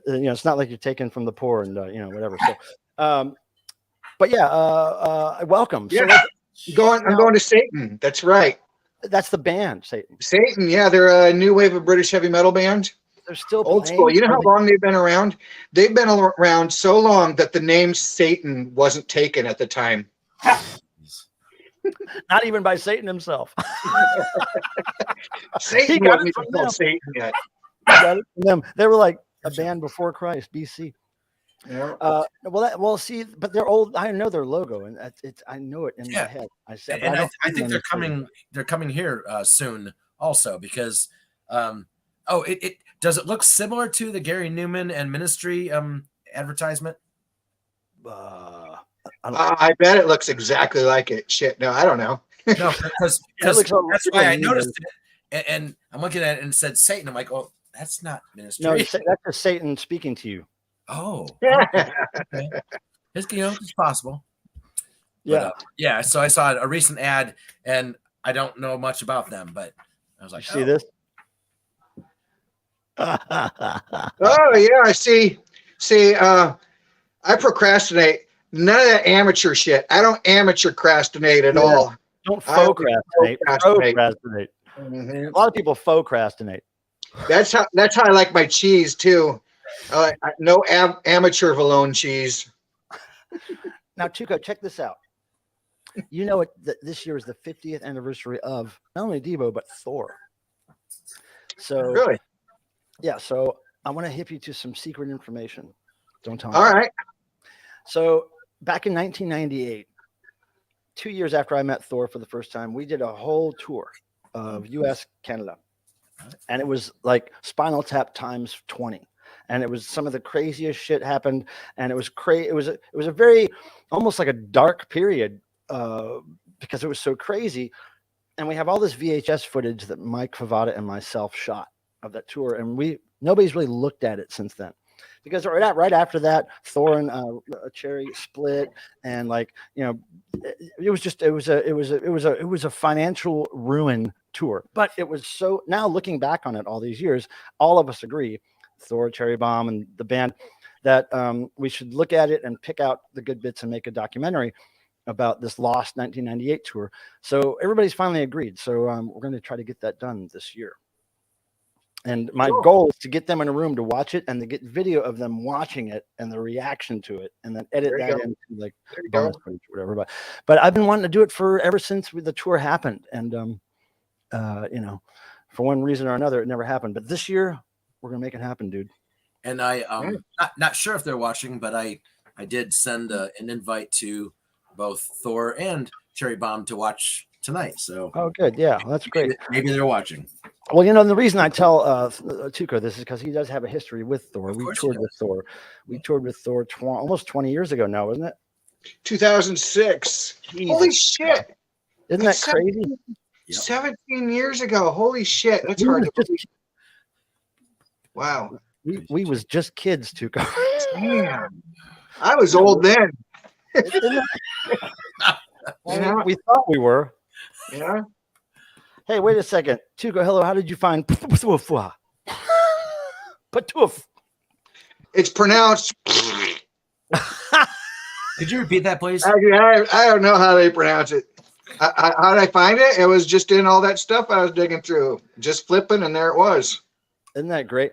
You know, it's not like you're taking from the poor and you know, whatever. So, but yeah, welcome. Yeah. So I'm going to Satan. That's right. that's the band, Satan. Satan. Yeah, they're a new wave of British heavy metal band. They're still Old playing. school. You know how long they've been around? They've been around so long that the name Satan wasn't taken at the time. Not even by Satan himself. Satan wasn't even called Satan yet. He got it from them. They were like a band before Christ, BC. Yeah. Well, see, but they're old. I know their logo, and I know it in my head. I said, and I think they're coming. They're coming here soon, also because. It does it look similar to the Gary Newman and Ministry advertisement? I bet it looks exactly like it. Shit, no, I don't know. No, because that's why I noticed it, and I'm looking at it and it said Satan. I'm like, oh, that's not Ministry. No, that's just Satan speaking to you. Oh, okay. It's, you know, it's possible. Yeah, yeah. So I saw a recent ad, and I don't know much about them, but I was like, see this? Oh yeah, I see. I procrastinate. None of that amateur shit. I don't amateur procrastinate at all. Don't procrastinate. Procrastinate. Mm-hmm. A lot of people procrastinate. That's how I like my cheese too. No amateur Valone cheese. Now, Tuko, check this out. You know this year is the 50th anniversary of not only Devo but Thor. So really. Yeah, so I want to hip you to some secret information. Don't tell me. All right. So back in 1998, 2 years after I met Thor for the first time, we did a whole tour of U.S., Canada, and it was like Spinal Tap times 20. And it was some of the craziest shit happened, and it was crazy. It was a very almost like a dark period because it was so crazy. And we have all this VHS footage that Mike Favada and myself shot of that tour, and nobody's really looked at it since then, because right after that, Thor and Cherry split, and like, you know, it was a financial ruin tour. But it was so, now looking back on it all these years, all of us agree, Thor, Cherry Bomb, and the band, that we should look at it and pick out the good bits and make a documentary about this lost 1998 tour. So everybody's finally agreed. So we're going to try to get that done this year. And my goal is to get them in a room to watch it and to get video of them watching it and the reaction to it, and then edit that into like bonus footage or whatever. But I've been wanting to do it ever since the tour happened. And, you know, for one reason or another, it never happened. But this year we're going to make it happen, dude. And I, not sure if they're watching, but I did send an invite to both Thor and Cherry Bomb to watch tonight. So, oh, good. Yeah, that's great. Maybe they're watching. Well, you know, the reason I tell Tuko this is because he does have a history with Thor. We toured with Thor. We toured with Thor almost 20 years ago now, wasn't it? 2006. Jesus. Holy shit. Isn't that crazy? 17 years ago. Holy shit. That's hard to believe. Wow. We was just kids, Tuko. Damn. I was old then. Well, we thought we were. Yeah. Hey, wait a second. Tuko, hello. How did you find Patoof? It's pronounced. Could you repeat that, please? I don't know how they pronounce it. How did I find it? It was just in all that stuff I was digging through, just flipping, and there it was. Isn't that great?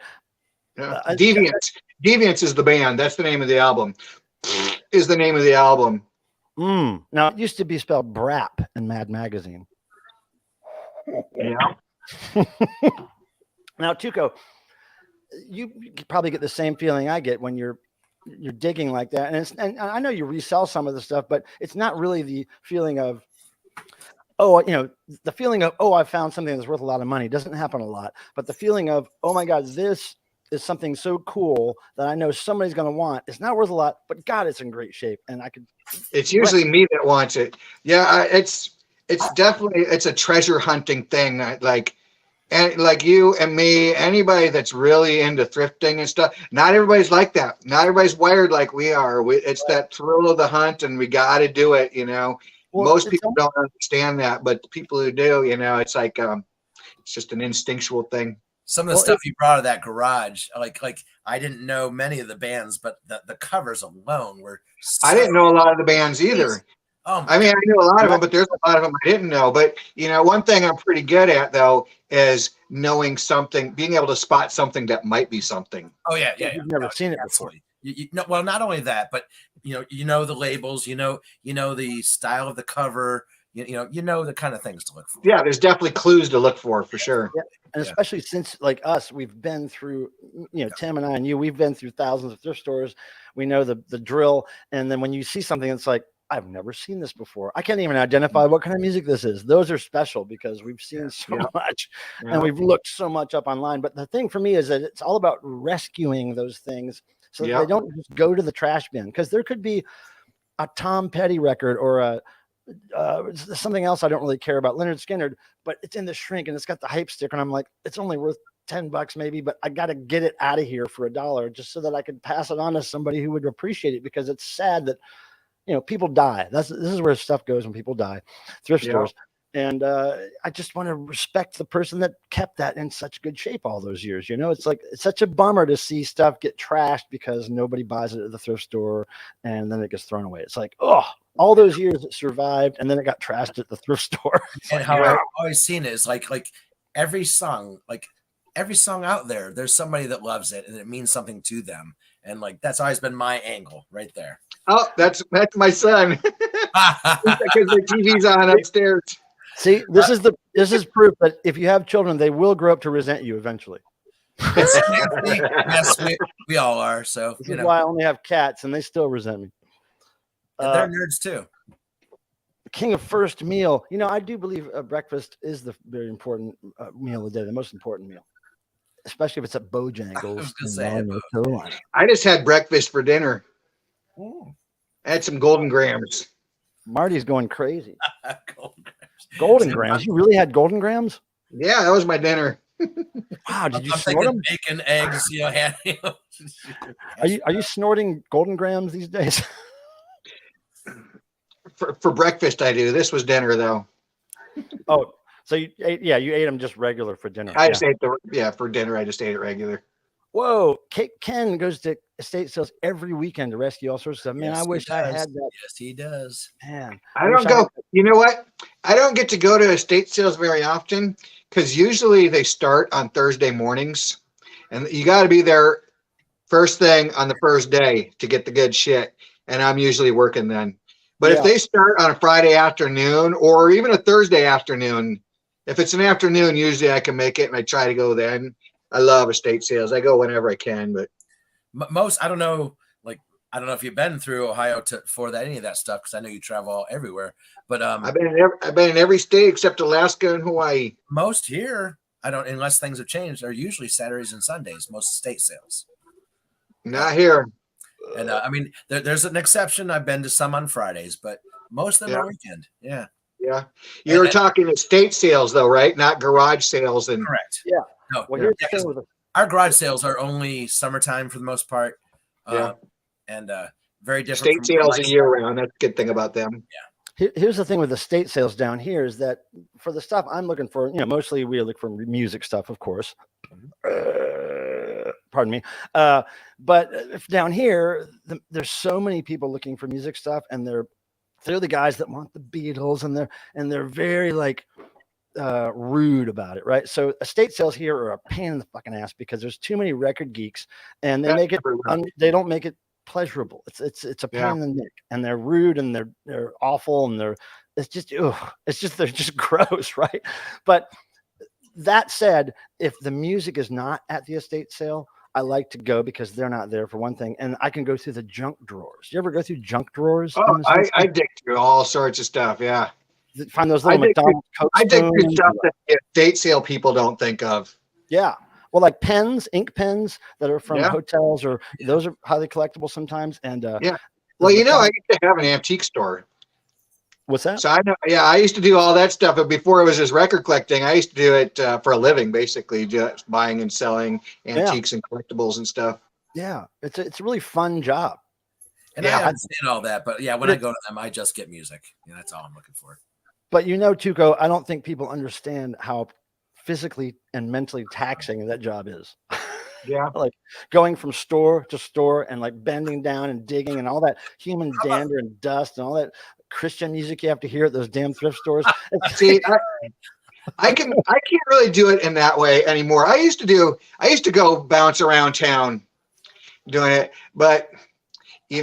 Yeah. Deviants is the band. That's the name of the album. Is the name of the album. Now, it used to be spelled Brap in Mad Magazine. Yeah. Now, Tuko, you probably get the same feeling I get when you're digging like that, and I know you resell some of the stuff, but it's not really the feeling of, the feeling of, I found something that's worth a lot of money. It doesn't happen a lot, but the feeling of, oh my God, this is something so cool that I know somebody's going to want. It's not worth a lot, but God, it's in great shape, and I could. It's usually me that wants it. Yeah, it's definitely a treasure hunting thing. And and like you and me, anybody that's really into thrifting and stuff, not everybody's like that. Not everybody's wired like we are. It's that thrill of the hunt, and we got to do it. Well, Most people don't understand that, but the people who do, it's like it's just an instinctual thing. Some of the stuff you brought out of that garage, like I didn't know many of the bands, but the covers alone were. I didn't know a lot of the bands either. I mean, I knew a lot of them, but there's a lot of them I didn't know. But one thing I'm pretty good at though is knowing something, being able to spot something that might be something. Oh yeah. You've never seen it before. No, well, not only that, but you know the labels, you know the style of the cover, you know the kind of things to look for. Yeah, there's definitely clues to look for sure. Yeah. And especially since like us, we've been through, Tim and I and you, we've been through thousands of thrift stores. We know the drill. And then when you see something, it's like, I've never seen this before. I can't even identify what kind of music this is. Those are special because we've seen so much and we've looked so much up online. But the thing for me is that it's all about rescuing those things so that they don't just go to the trash bin, because there could be a Tom Petty record or something else I don't really care about, Leonard Skinner, but it's in the shrink and it's got the hype sticker, and I'm like, it's only worth $10 maybe, but I got to get it out of here for $1 just so that I could pass it on to somebody who would appreciate it, because it's sad that people die. This is where stuff goes when people die, thrift stores. And I just want to respect the person that kept that in such good shape all those years. It's like, it's such a bummer to see stuff get trashed because nobody buys it at the thrift store and then it gets thrown away. It's like, oh, all those years it survived and then it got trashed at the thrift store. And how I've always seen it is like every song out there, there's somebody that loves it and it means something to them. And like, that's always been my angle right there. Oh, that's my son. Because the TV's on upstairs. See, this is proof that if you have children, they will grow up to resent you eventually. Yes, we all are. So this is why I only have cats, and they still resent me. And they're nerds too. King of first meal. I do believe breakfast is the very important meal of the day, the most important meal, especially if it's at Bojangles in North Carolina. I just had breakfast for dinner. I had some Golden Grams. Marty's going crazy. Golden Grams. You really had Golden Grams? Yeah, that was my dinner. Wow, did you snort them? Bacon, eggs, Are you snorting Golden Grams these days? For breakfast, I do. This was dinner, though. Oh, so you ate them just regular for dinner. I just ate for dinner. I just ate it regular. Whoa, Ken goes to estate sales every weekend to rescue all sorts of stuff. Man, I wish I had that. Yes, he does. Man, I don't go. You know what? I don't get to go to estate sales very often because usually they start on Thursday mornings, and you got to be there first thing on the first day to get the good shit. And I'm usually working then. But if they start on a Friday afternoon or even a Thursday afternoon, if it's an afternoon, usually I can make it, and I try to go then. I love estate sales. I go whenever I can, but most, I don't know if you've been through Ohio for any of that stuff, because I know you travel everywhere. But I've been in every state except Alaska and Hawaii. Most here, I don't, unless things have changed, are usually Saturdays and Sundays. Most estate sales. Not here. And I mean, there's an exception. I've been to some on Fridays, but most of them are weekend. Yeah. Yeah. You're talking estate sales though, right? Not garage sales. And correct. Yeah. No, well, here's the thing with our garage sales are only summertime for the most part. And very different. Estate sales a year round. That's a good thing about them. Yeah. Here's the thing with estate sales down here is that for the stuff I'm looking for, mostly we look for music stuff, of course. Pardon me. But if down here, there's so many people looking for music stuff, and they're the guys that want the Beatles, and they're very like rude about it, right? So estate sales here are a pain in the fucking ass because there's too many record geeks, and they they don't make it pleasurable. It's a pain in the neck, and they're rude, and they're awful, and they're just gross, right? But that said, if the music is not at the estate sale, I like to go because they're not there for one thing, and I can go through the junk drawers. You ever go through junk drawers? Oh, I dig through all sorts of stuff. Yeah. Find those little McDonald's Coke I dig through stuff that estate sale people don't think of. Yeah. Well, like pens, ink pens that are from hotels, or those are highly collectible sometimes. And Well, I used to have an antique store. What's that? So I know, yeah, I used to do all that stuff, but before it was just record collecting, I used to do it for a living, basically, just buying and selling Yeah, antiques and collectibles and stuff. yeah. It's a really fun job. And Yeah. I understand all that, but yeah, when I go to them, I just get music. Yeah, that's all I'm looking for. But Tuco, I don't think people understand how physically and mentally taxing that job is. Yeah. Like going from store to store and like bending down and digging and all that human dander and dust and all that Christian music you have to hear at those damn thrift stores. See, I can't really do it in that way anymore. I used to go bounce around town doing it, but you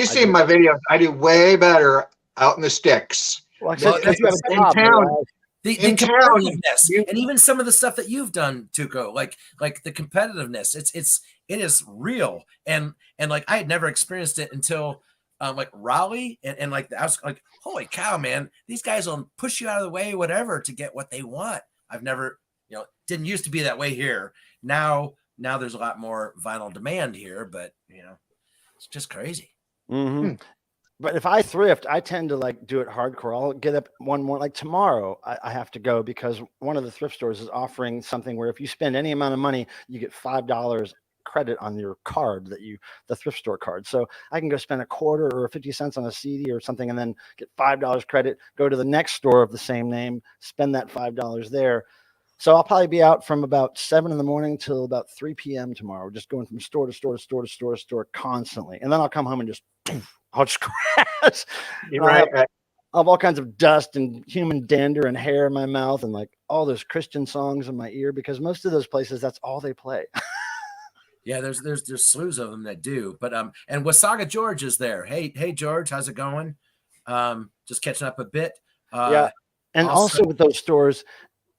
see my videos, I do way better out in the sticks. Like Well, you have a in job, town. right? The In town, competitiveness, and even some of the stuff that you've done, Tuko, like the competitiveness, it is real, and like I had never experienced it until like Raleigh, and like I was like, holy cow, man, these guys will push you out of the way, whatever, to get what they want. I've never, didn't used to be that way here. Now there's a lot more vinyl demand here, but it's just crazy. Mm-hmm. But if I thrift, I tend to like do it hardcore. I'll get up one more, like tomorrow, I have to go because one of the thrift stores is offering something where if you spend any amount of money, you get $5 credit on your card the thrift store card. So I can go spend a quarter or 50 cents on a CD or something and then get $5 credit, go to the next store of the same name, spend that $5 there. So I'll probably be out from about 7 in the morning till about 3 p.m. tomorrow, just going from store to store to store to store to store constantly. And then I'll come home and just I'll just crash. Right. I'll have all kinds of dust and human dander and hair in my mouth and like all those Christian songs in my ear because most of those places, that's all they play. Yeah, there's slews of them that do. But and Wasaga George is there. Hey George, how's it going? Just catching up a bit. Yeah. And also with those stores,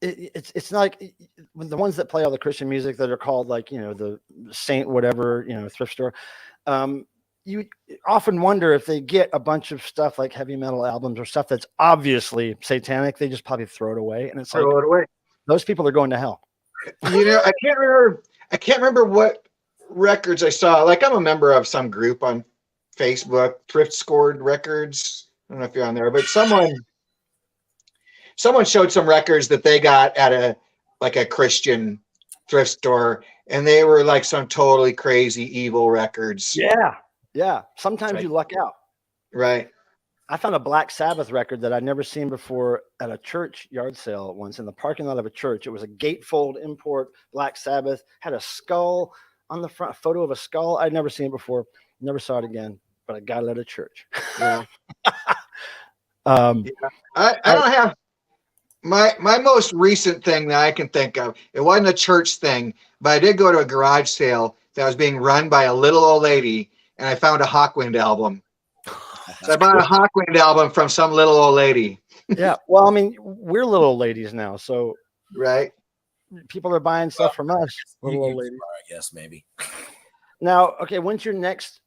it's like the ones that play all the Christian music that are called like, the Saint whatever, thrift store. You often wonder if they get a bunch of stuff like heavy metal albums or stuff that's obviously satanic. They just probably throw it away. And it's throw it away. Those people are going to hell. I can't remember what records I saw. Like I'm a member of some group on Facebook, Thrift Scored Records. I don't know if you're on there, but someone showed some records that they got at a Christian thrift store, and they were like some totally crazy evil records. Yeah. Sometimes you luck out. Right. I found a Black Sabbath record that I'd never seen before at a church yard sale once in the parking lot of a church. It was a gatefold import Black Sabbath, had a skull on the front, a photo of a skull. I'd never seen it before. Never saw it again, but I got it at a church. Yeah. I don't have my most recent thing that I can think of. It wasn't a church thing, but I did go to a garage sale that was being run by a little old lady, and I found a Hawkwind album. So I bought a Hawkwind album from some little old lady. Yeah. Well, I mean, we're little old ladies now, so right. People are buying stuff from us. Little old ladies. I guess maybe. Now, okay, when's your next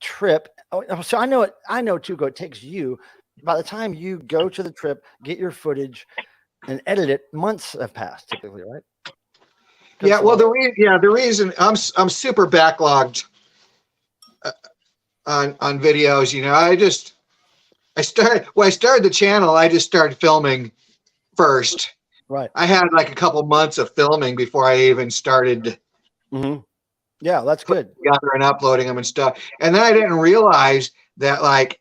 trip? Oh, so I know Tuko, it takes you. By the time you go to the trip, get your footage, and edit it, months have passed typically, right? Yeah. Well, the reason I'm super backlogged on videos. I started the channel. I just started filming first. Right. I had like a couple months of filming before I even started. Mm-hmm. Yeah, that's good. Together and uploading them and stuff. And then I didn't realize that like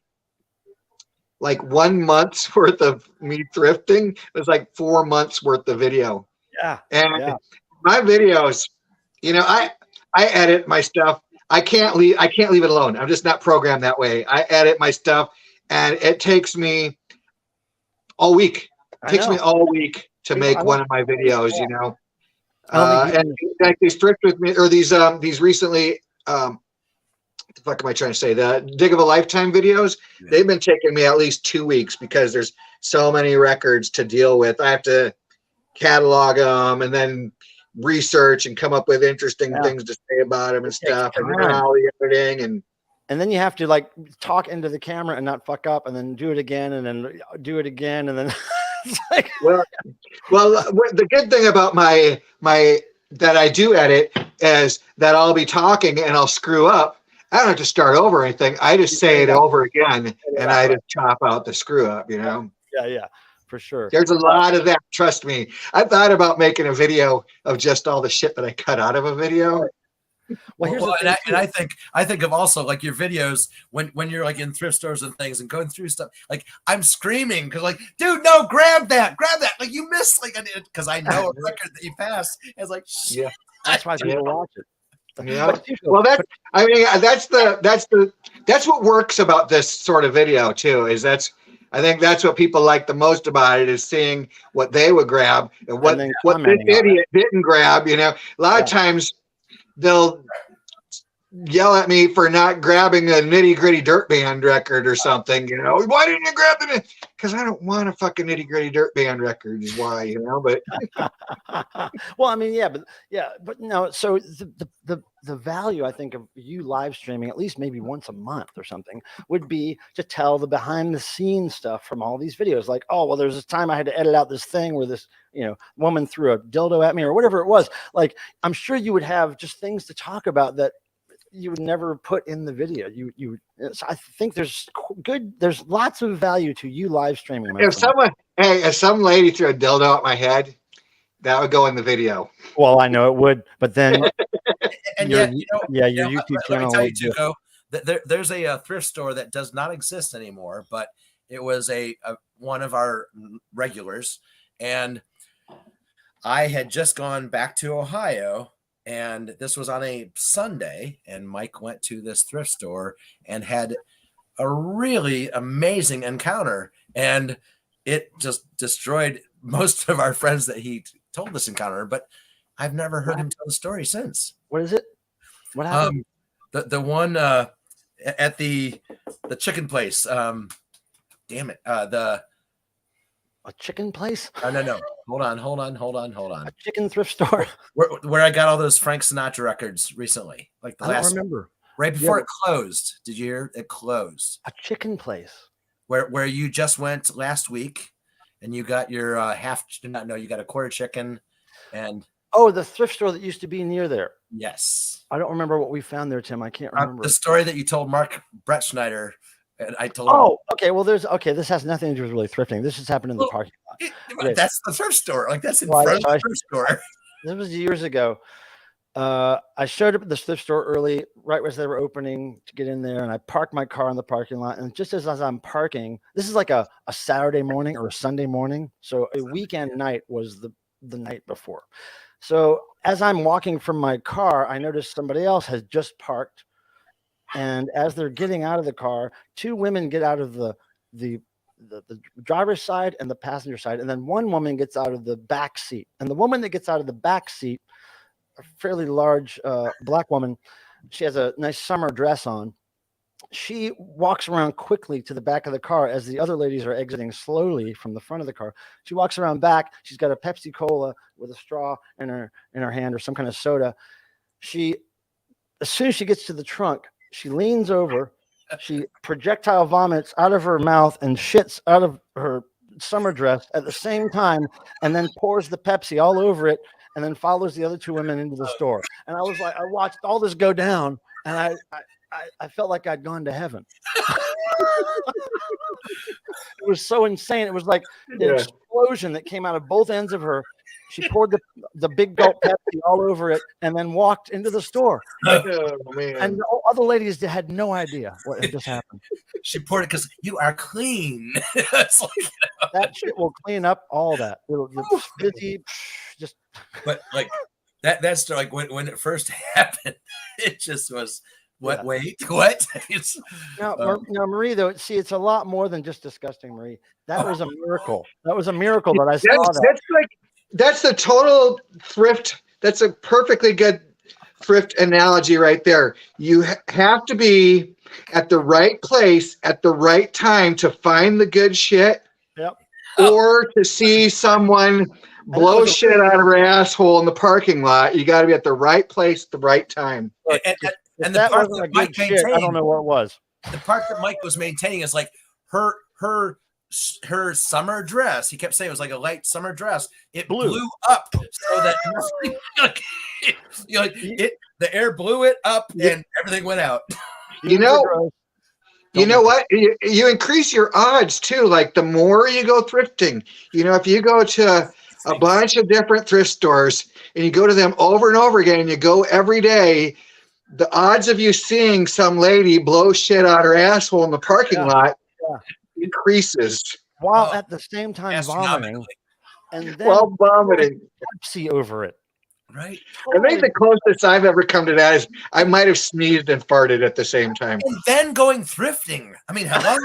1 month's worth of me thrifting was like 4 months worth of video. Yeah. And my videos, I edit my stuff. I can't leave it alone. I'm just not programmed that way. I edit my stuff and it takes me all week. It takes me all week to make one of my videos, and like these thrift with me or these recently, what the fuck am I trying to say? The Dig of a Lifetime videos, they've been taking me at least 2 weeks because there's so many records to deal with. I have to catalog them and then research and come up with interesting things to say about them and stuff, and then all the editing and then you have to like talk into the camera and not fuck up, and then do it again, and then do it again, and then it's like well, the good thing about my that I do edit is that I'll be talking and I'll screw up, I don't have to start over or anything. I just say it over again, and I Right. just chop out the screw up. You know, Yeah, for sure. there's a lot of that. Trust me. I thought about making a video of just all the shit that I cut out of a video. Well, here's Well, the thing. and I think of also like your videos when you're like in thrift stores and things and going through stuff. Like I'm screaming because like, dude, no, grab that. Like you missed like because I know a record that you passed. It's like, shit. Yeah, that's why people watch it. yeah. Well, that's what works about this sort of video too. I think that's what people like the most about it is seeing what they would grab and what this idiot didn't grab. You know, a lot of times they'll yell at me for not grabbing a Nitty Gritty Dirt Band record or something. You know, why didn't you grab it? Because I don't want a fucking Nitty Gritty Dirt Band record. Is why, you know. But well, I mean, but no. So the value I think of you live streaming at least maybe once a month or something would be to tell the behind the scenes stuff from all these videos. Like, oh well, there's this time I had to edit out this thing where this woman threw a dildo at me or whatever it was. Like, I'm sure you would have just things to talk about that you would never put in the video. So I think there's lots of value to you live streaming. If some lady threw a dildo at my head, that would go in the video. Well, I know it would, but then and your YouTube channel. Let me tell you, Tuko, there's a thrift store that does not exist anymore, but it was a one of our regulars, and I had just gone back to Ohio. And this was on a Sunday, and Mike went to this thrift store and had a really amazing encounter. And it just destroyed most of our friends that he told this encounter, but I've never heard him tell the story since. What is it? What happened? The one at the chicken place. Damn it. A chicken place? No. Hold on. A chicken thrift store. Where I got all those Frank Sinatra records recently. Like I don't remember. Right before it closed. Did you hear it closed? A chicken place. Where you just went last week and you got your you got a quarter chicken and the thrift store that used to be near there. Yes. I don't remember what we found there, Tim. I can't remember. The story that you told Mark Brett Schneider. And I told him. Okay. Well, this has nothing to do with really thrifting. This just happened in the parking lot. That's the thrift store. Like that's in front of the thrift store. This was years ago. I showed up at the thrift store early, right as they were opening to get in there, and I parked my car in the parking lot. And just as I'm parking, this is like a Saturday morning or a Sunday morning. So a weekend night was the night before. So as I'm walking from my car, I noticed somebody else has just parked. And as they're getting out of the car, two women get out of the driver's side and the passenger side. And then one woman gets out of the back seat. And the woman that gets out of the back seat, a fairly large black woman, she has a nice summer dress on. She walks around quickly to the back of the car as the other ladies are exiting slowly from the front of the car. She walks around back. She's got a Pepsi Cola with a straw in her hand or some kind of soda. As soon as she gets to the trunk, she leans over, she projectile vomits out of her mouth and shits out of her summer dress at the same time, and then pours the Pepsi all over it, and then follows the other two women into the store. And I was like, I watched all this go down, and I felt like I'd gone to heaven. It was so insane. It was like an explosion that came out of both ends of her. She poured the big gulp Pepsi all over it and then walked into the store. Oh, man. And the other ladies had no idea what had just happened. She poured it because you are clean. It's like, that shit will clean up all that. It'll fizzy, just. But like that's like when it first happened, it just was. What? Yeah. Wait, what? Now, Marie, though, see, it's a lot more than just disgusting, Marie. That was a miracle. That was a miracle that I saw that. That's the total thrift. That's a perfectly good thrift analogy right there. You have to be at the right place at the right time to find the good shit. Yep. Or to see someone blow shit out of her asshole in the parking lot. You got to be at the right place at the right time. And the part that Mike maintained, I don't know what it was. The part that Mike was maintaining is like her summer dress. He kept saying it was like a light summer dress. It blew up so that the air blew it up and everything went out. You Even if they're know, gross, you don't know mess what? You increase your odds too. Like the more you go thrifting, if you go to a bunch of different thrift stores and you go to them over and over again and you go every day, the odds of you seeing some lady blow shit out her asshole in the parking Yeah. lot Yeah. increases while at the same time vomiting, astronomically, and then while vomiting. Pepsi over it. right? I think the closest I've ever come to that is I might have sneezed and farted at the same time. And then going thrifting. I mean, hello.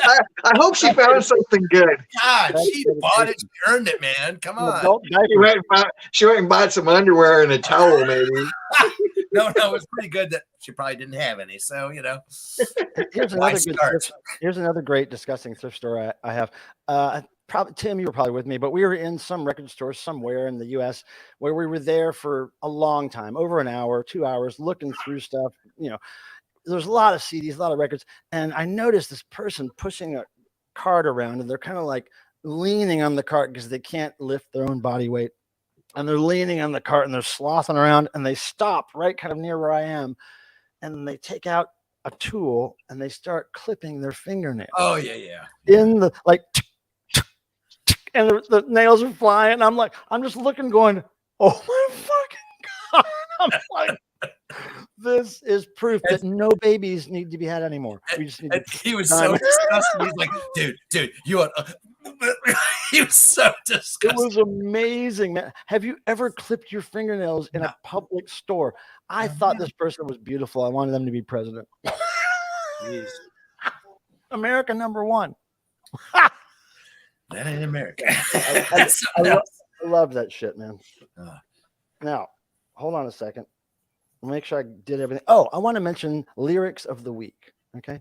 I hope she found something good. God, That's she bought it. She earned it, man. Come on. Adult She diapers. went and bought some underwear and a towel, maybe. No, it's pretty good that she probably didn't have any. So, Here's why another good. start? Here's another great disgusting thrift store I have. Probably Tim, you were probably with me, but we were in some record store somewhere in the U.S. where we were there for a long time, over an hour, 2 hours, looking through stuff. There's a lot of CDs, a lot of records, and I noticed this person pushing a cart around, and they're kind of like leaning on the cart because they can't lift their own body weight, and they're leaning on the cart and they're slothing around, and they stop right kind of near where I am, and they take out a tool and they start clipping their fingernails. Oh, yeah. In the and the nails are flying. I'm just looking, going, oh my fucking God. I'm like, this is proof that no babies need to be had anymore. We just need He was so disgusted. He's like, dude, you are. He was so disgusted. It was amazing, man. Have you ever clipped your fingernails in a public store? I thought this person was beautiful. I wanted them to be president. Jeez. America #1. That ain't America. I love that shit, man. Now, hold on a second. I'll make sure I did everything. Oh, I want to mention lyrics of the week. Okay.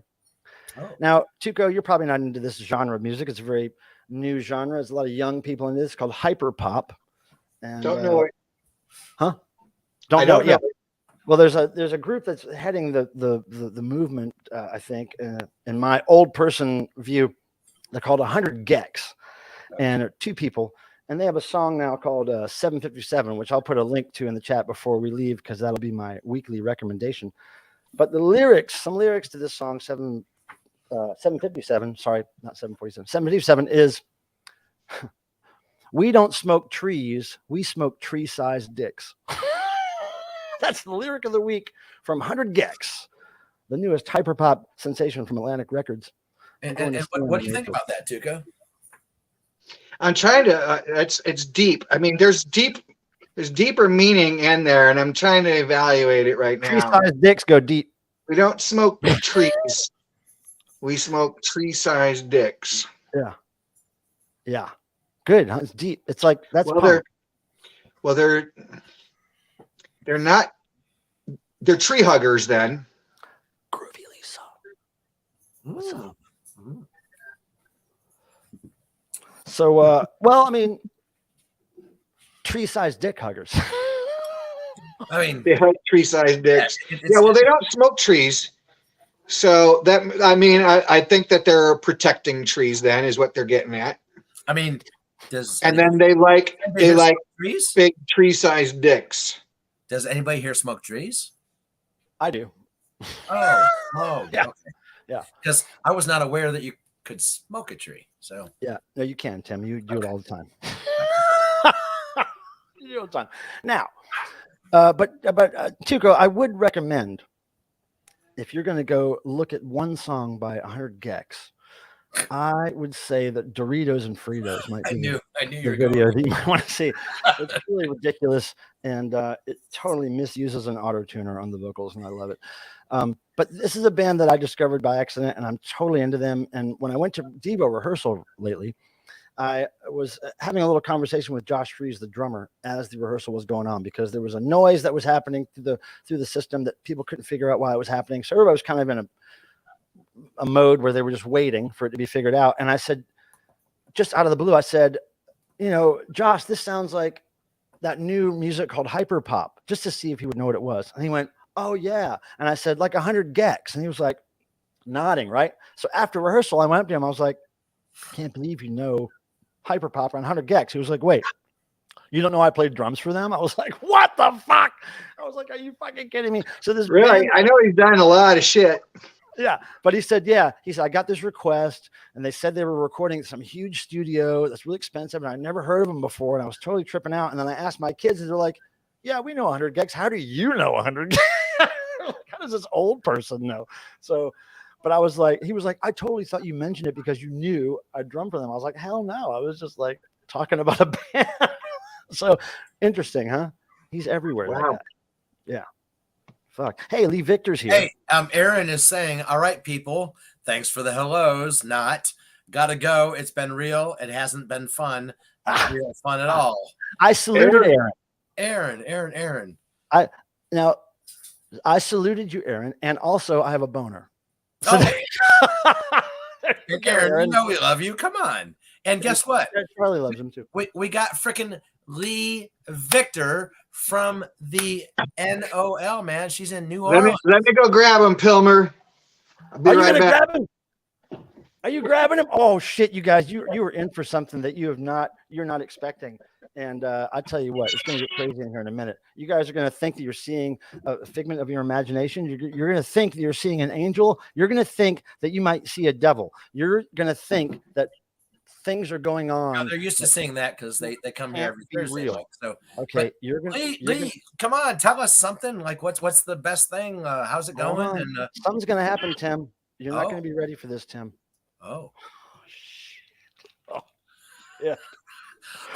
Oh. Now, Tuko, you're probably not into this genre of music. It's a very new genre. There's a lot of young people in this. It's called hyper pop. And, don't know it. Huh? Don't know. Yeah. Well, there's a group that's heading the movement. I think, in my old person view, they're called 100 Gex, and they're two people, and they have a song now called 757, which I'll put a link to in the chat before we leave because that'll be my weekly recommendation. But some lyrics to this song 757. Sorry, not 747. 757 is. We don't smoke trees. We smoke tree-sized dicks. That's the lyric of the week from 100 Gex, the newest hyperpop sensation from Atlantic Records. And what do you think about that, Tuko? I'm trying to. It's deep. I mean, there's deeper meaning in there, and I'm trying to evaluate it right now. Tree-sized dicks go deep. We don't smoke trees. We smoke tree-sized dicks. Yeah. Good. It's deep. It's like that's. They're not. They're tree huggers then. Groovy Lisa. What's up? So, well, I mean, tree-sized dick huggers. I mean, they hug tree-sized dicks. Yeah, well, they don't smoke trees, so that I think that they're protecting trees. Then is what they're getting at. I mean, then they like trees? Big tree-sized dicks. Does anybody here smoke trees? I do. Oh, yeah, okay. Yeah. Because I was not aware that you could smoke a tree. So yeah, no, you can, Tim. You do it all the time. You do it all the time. Now, but Tuko, I would recommend if you're going to go look at one song by 100 Gex, I would say that Doritos and Fritos might be I knew you were the video going. that you might want to see. It's really ridiculous, and it totally misuses an auto tuner on the vocals, and I love it. But this is a band that I discovered by accident, and I'm totally into them. And when I went to Devo rehearsal lately, I was having a little conversation with Josh Fries, the drummer, as the rehearsal was going on, because there was a noise that was happening through the system that people couldn't figure out why it was happening. So everybody was kind of in a mode where they were just waiting for it to be figured out. And I said, just out of the blue, I said, Josh, this sounds like that new music called hyper pop, just to see if he would know what it was. And he went, oh yeah. And I said, like 100 Gex. And he was like nodding. Right. So after rehearsal, I went up to him. I was like, can't believe you know hyper pop on 100 Gex. He was like, wait, You don't know I played drums for them? I was like, what the fuck? I was like, are you fucking kidding me? So this Really? band, I know he's done a lot of shit. yeah, but he said, yeah, he said, I got this request and they said they were recording some huge studio that's really expensive and I never heard of them before and I was totally tripping out. And then I asked my kids and they're like, yeah, we know 100 gigs. How do you know 100 gigs? How does this old person know? So, but I was like, he was like, I totally thought you mentioned it because you knew I drummed for them. I was like, hell no. I was just like talking about a band. So interesting, huh? He's everywhere. Wow. That guy. Yeah. Fuck. Hey, Lee Victor's here. Hey, Aaron is saying, all right, people, thanks for the hellos. Not gotta go. It's been real. It hasn't been fun. Not real fun at all. I saluted Aaron. Aaron. Now, I saluted you, Aaron, and also I have a boner. So Aaron, you know we love you. Come on. And guess what? Charlie loves him too. We got freaking Lee Victor from the NOL, man. She's in New Orleans. Let me go grab him, Pilmer. I'll be Are you right gonna back. grab him? Are you grabbing him? Oh shit, you guys, you were in for something that you're not expecting. And I tell you what, it's gonna get crazy in here in a minute. You guys are gonna think that you're seeing a figment of your imagination. You're gonna think that you're seeing an angel. You're gonna think that you might see a devil. You're gonna think that things are going on. No, they're used to seeing that because they come here every Thursday. Real. Like, so Okay, you're gonna Lee, come on, tell us something. Like what's the best thing? How's it going? And something's gonna happen, Tim. You're not gonna be ready for this, Tim. Oh, yeah.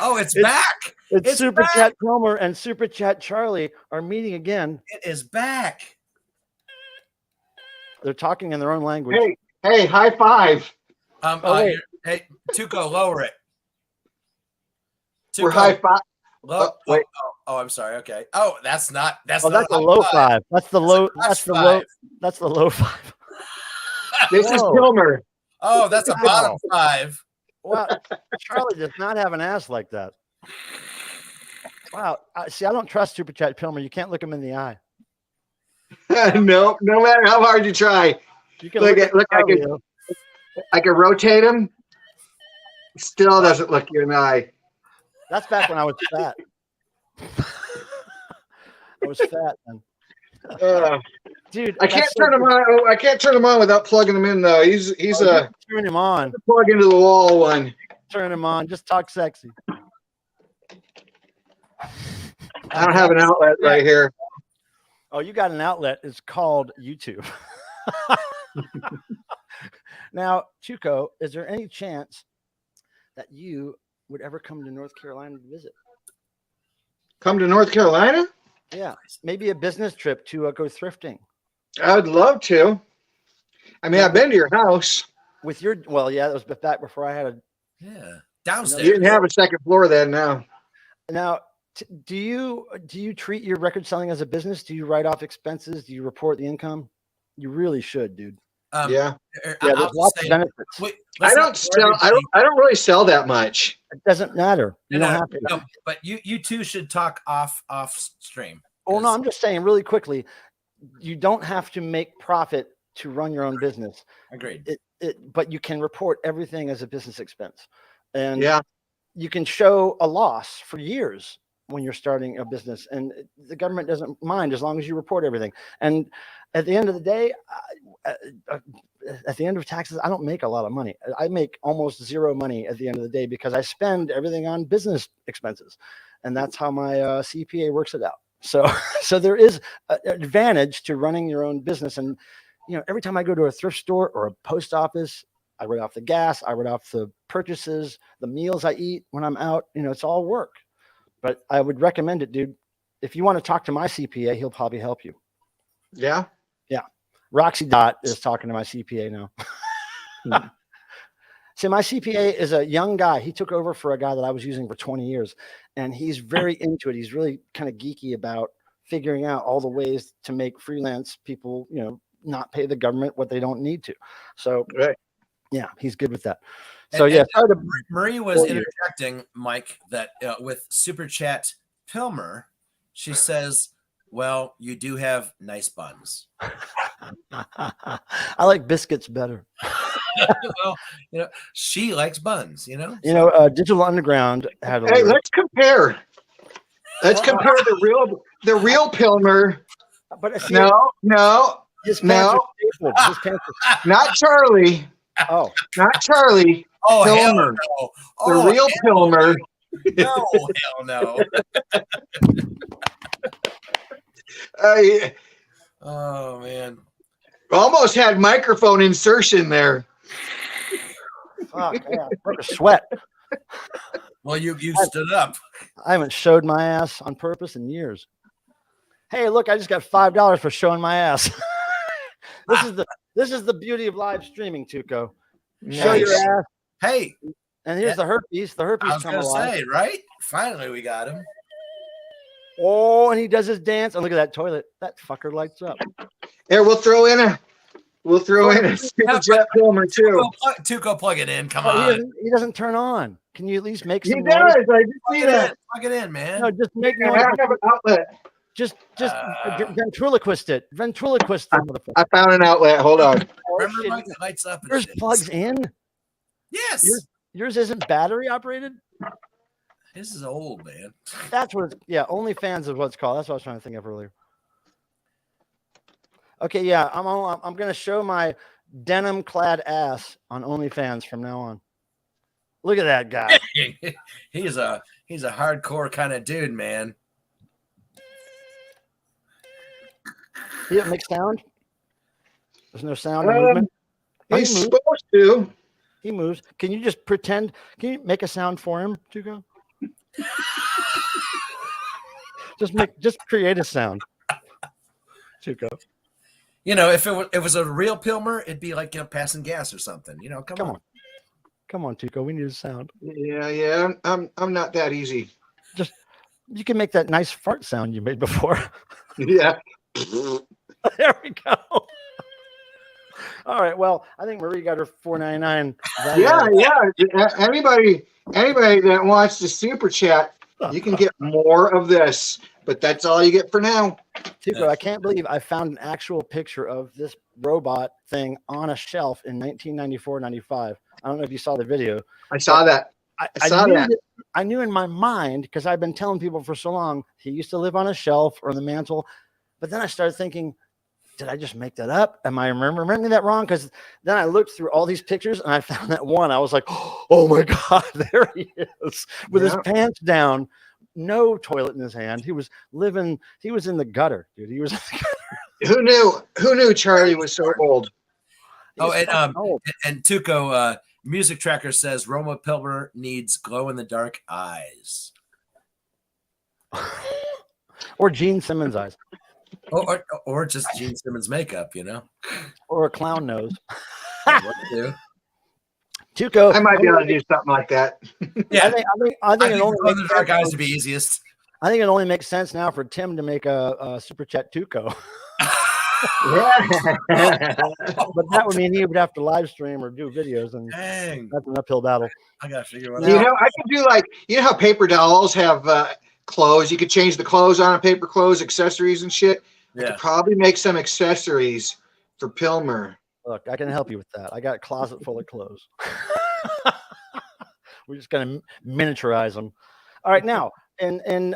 Oh, it's back. It's Super back. Chat Palmer and Super Chat Charlie are meeting again. It is back. They're talking in their own language. Hey, high five. Hey, Tuko, lower it. Tuko, We're high five. Wait. Oh, I'm sorry. Okay. Oh, that's not that's a low five. That's the low. That's the low. That's the low five. This is Pilmer. Oh, that's a bottom five. Wow, Charlie does not have an ass like that. Wow. See, I don't trust Super Chat Pilmer. You can't look him in the eye. No matter how hard you try. You can look I can rotate him. Still doesn't look you in the eye. That's back when I was fat. I was fat then. Dude, I can't turn him on. I can't turn him on without plugging him in though. He's turn him on. Plug into the wall one. Turn him on. Just talk sexy. I don't have an outlet right here. Oh, you got an outlet. It's called YouTube. Now, Tuko, is there any chance that you would ever come to North Carolina to visit? Come to North Carolina? Yeah, maybe a business trip to go thrifting. I'd love to. I mean, I've been to your house. With your, well, yeah, that was back before I had downstairs. You didn't have a second floor then. Now, do you treat your record selling as a business? Do you write off expenses? Do you report the income? You really should, dude. Yeah. There's lots of benefits. I don't really sell that much. It doesn't matter. You don't have to. No, but you two should talk off stream. Oh no, I'm just saying really quickly. You don't have to make profit to run your own business. Agreed. But you can report everything as a business expense, and you can show a loss for years when you're starting a business, and the government doesn't mind as long as you report everything. And at the end of the day, at the end of taxes, I don't make a lot of money. I make almost zero money at the end of the day because I spend everything on business expenses, and that's how my CPA works it out. So there is an advantage to running your own business. And every time I go to a thrift store or a post office, I write off the gas, I write off the purchases, the meals I eat when I'm out. It's all work. But I would recommend it, dude. If you want to talk to my CPA, he'll probably help you. Yeah. Yeah. Roxy Dot is talking to my CPA now. See, my CPA is a young guy. He took over for a guy that I was using for 20 years, and he's very into it. He's really kind of geeky about figuring out all the ways to make freelance people, not pay the government what they don't need to. So, yeah, he's good with that. So, Marie was interjecting, Mike, that with Super Chat Pilmer, she says, well, you do have nice buns. I like biscuits better. Well, she likes buns, Digital Underground had let's compare. Let's compare the real Pilmer. But see, No, his pants are stapled. His pants are, not Charlie. oh, Not Charlie. Oh, hell Pilmer. no. The Oh, real Pilmer. no, hell no. I Oh, man. almost had microphone insertion there. fuck, yeah, I sweat. Well, you stood up. I haven't showed my ass on purpose in years. Hey, look, I just got $5 for showing my ass. This is the beauty of live streaming, Tuko. Show your Nice. ass. Hey, And here's the herpes. The herpes I was come going to alive. say, right? Finally, we got him. Oh, and he does his dance. And look at that toilet. That fucker lights up. Here, we'll throw in a Super Jet Pilmer too. Tuko, plug it in. Come But on. he doesn't turn on. Can you at least make He some does. noise? I just see that. Plug it in, man. No, just make I noise. have an outlet. Just ventriloquist it. Ventriloquist it, motherfucker. I found an outlet. Hold on. Remember, shit. Mike, it lights up. And Yours shit. plugs in. Yes. Yours isn't battery operated. This is old, man. That's what. Yeah, OnlyFans is what it's called. That's what I was trying to think of earlier. Okay, yeah, I'm gonna show my denim clad ass on OnlyFans from now on. Look at that guy. he's a hardcore kind of dude, man. He doesn't make sound. There's no sound or movement. He's supposed to. He moves. Can you just pretend? Can you make a sound for him, Tuko? just create a sound, Tuko. You know, if it was a real Pilmer, it'd be like, you know, passing gas or something. You know, come on, Tuko. We need a sound. Yeah. I'm not that easy. Just you can make that nice fart sound you made before. Yeah. There we go. All right. Well, I think Marie got her $4.99. Yeah. Anybody that wants to super chat, you can get more of this, but that's all you get for now. Tuko, I can't believe I found an actual picture of this robot thing on a shelf in 1994-95. I don't know if you saw the video. I saw that. I knew in my mind, because I've been telling people for so long, he used to live on a shelf or the mantle. But then I started thinking, did I just make that up? Am I remembering that wrong? Because then I looked through all these pictures and I found that one. I was like, oh my God, there he is with his pants down, no toilet in his hand. He was in the gutter, dude. He was in the gutter. Who knew Charlie was so old? Oh, and Tuko, Music Tracker says Roma Pilmer needs glow in the dark eyes. Or Gene Simmons eyes. Or just Gene Simmons makeup, you know, or a clown nose. What to do? Tuko, I might be able to do something like that. Yeah, I think it only glow in the makes dark sense. eyes to be easiest. I think it only makes sense now for Tim to make a super chat Tuko. Yeah. But that would mean he would have to live stream or do videos, and Dang, that's an uphill battle. I gotta figure one You out. know, I could do like, you know how paper dolls have clothes? You could change the clothes on a paper clothes, accessories and shit. I could probably make some accessories for Pilmer. Look, I can help you with that. I got a closet full of clothes. We're just gonna miniaturize them. All right, now in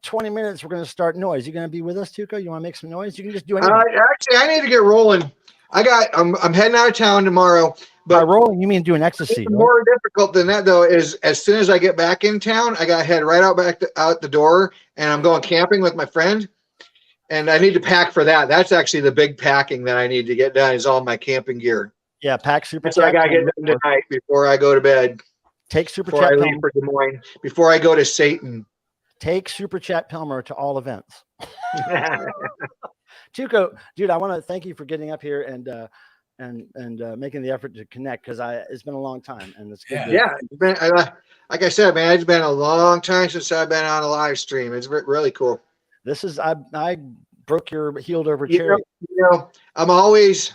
20 minutes we're gonna start noise. You gonna be with us, Tuko? You want to make some noise? You can just do anything. Actually, I need to get rolling. I'm heading out of town tomorrow. By But rolling, you mean doing ecstasy? Right? more difficult than that, though, is as soon as I get back in town, I got to head right out the door, and I'm going camping with my friend, and I need to pack for that. That's actually the big packing that I need to get done is all my camping gear. Yeah, pack super. That's what I got to get done tonight before I go to bed. Take super Before I chat. leave for Des Moines. Before I go to Satan. Take super chat Pilmer to all events. Tuko, dude, I want to thank you for getting up here and making the effort to connect, because it's been a long time and it's good. Yeah, it's been, like I said, man, it's been a long time since I've been on a live stream. It's really cool. This is I broke your healed over cherry. You know, I'm always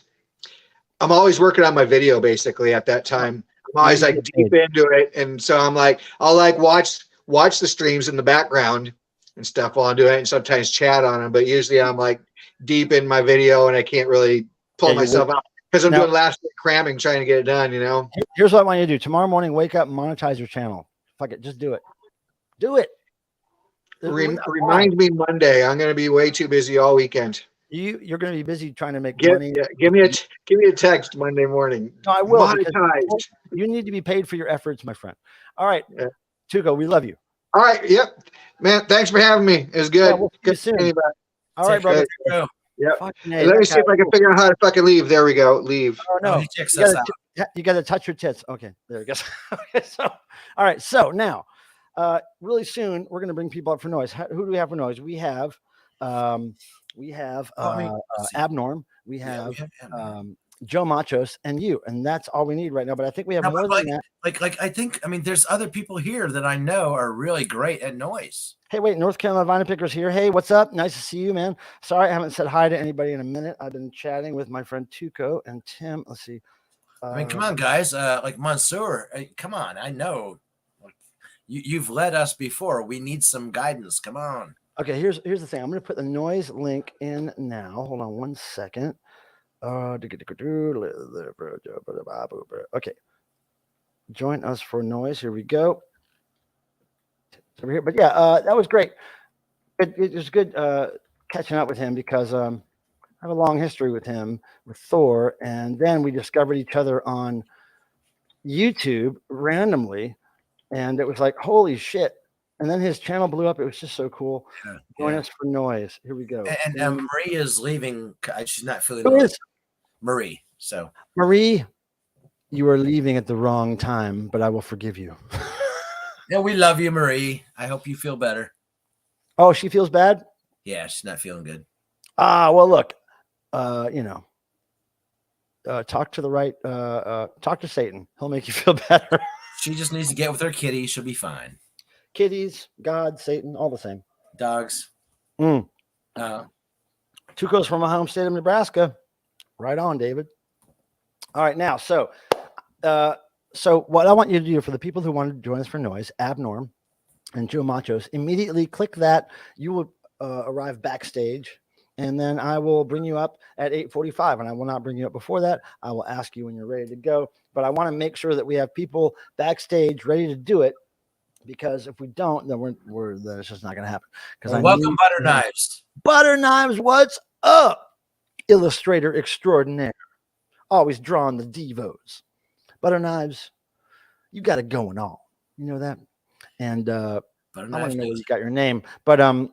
working on my video basically at that time. I'm always like deep into it, and so I'm like, I'll like watch the streams in the background and stuff while I'm doing it, and sometimes chat on them. But usually I'm like deep in my video, and I can't really pull myself out because I'm doing last minute cramming, trying to get it done. You know. Here's what I want you to do tomorrow morning: wake up and monetize your channel. Fuck it, just do it. Do it. Remind me Monday. I'm going to be way too busy all weekend. You're going to be busy trying to make money. Give me a text Monday morning. No, I will. Monetized. You need to be paid for your efforts, my friend. All right, Yeah. Tuko, we love you. All right. Yep, man. Thanks for having me. It was good. Yeah, we'll see you soon. All right, brother. Yep. Hey, let me see if I can figure out how to fucking leave. There we go. Leave. Oh no, he checks us out. You got to touch your tits. Okay, there it goes. Okay, so all right, so now, really soon we're going to bring people up for noise. Who do we have for noise? We have Abnorm. We have Joe Machos and you, and that's all we need right now. But I think we have more than that. I mean, there's other people here that I know are really great at noise. Hey, wait, North Carolina Vine Pickers here. Hey, what's up? Nice to see you, man. Sorry, I haven't said hi to anybody in a minute. I've been chatting with my friend Tuko and Tim. Let's see. I mean, come on, guys. Like Mansoor, come on. I know you've led us before. We need some guidance. Come on. Okay, here's the thing. I'm going to put the noise link in now. Hold on one second. Okay. Join us for noise. Here we go. Over here. But yeah, that was great. It was good catching up with him because I have a long history with him, with Thor. And then we discovered each other on YouTube randomly. And it was like, holy shit. And then his channel blew up. It was just so cool. Join us for noise. Here we go. And Marie is leaving. She's not feeling well. Marie. So Marie, you are leaving at the wrong time, but I will forgive you. Yeah, we love you, Marie. I hope you feel better. Oh, she feels bad? Yeah, she's not feeling good. Well, look, talk to the right, talk to Satan. He'll make you feel better. She just needs to get with her kitty. She'll be fine. Kitties, God, Satan, all the same. Dogs. Tuko's from my home state of Nebraska. Right on, David. All right, now, so what I want you to do for the people who want to join us for noise, Abnorm and Joe Machos, immediately click that. You will arrive backstage, and then I will bring you up at 8:45, and I will not bring you up before that. I will ask you when you're ready to go, but I want to make sure that we have people backstage ready to do it, because if we don't, then then it's just not going to happen. Because welcome, Butter Knives. Butter Knives, what's up? Illustrator extraordinaire, always drawing the divos. Butter Knives, you got it going on. You know that? And I want to know where you got your name. But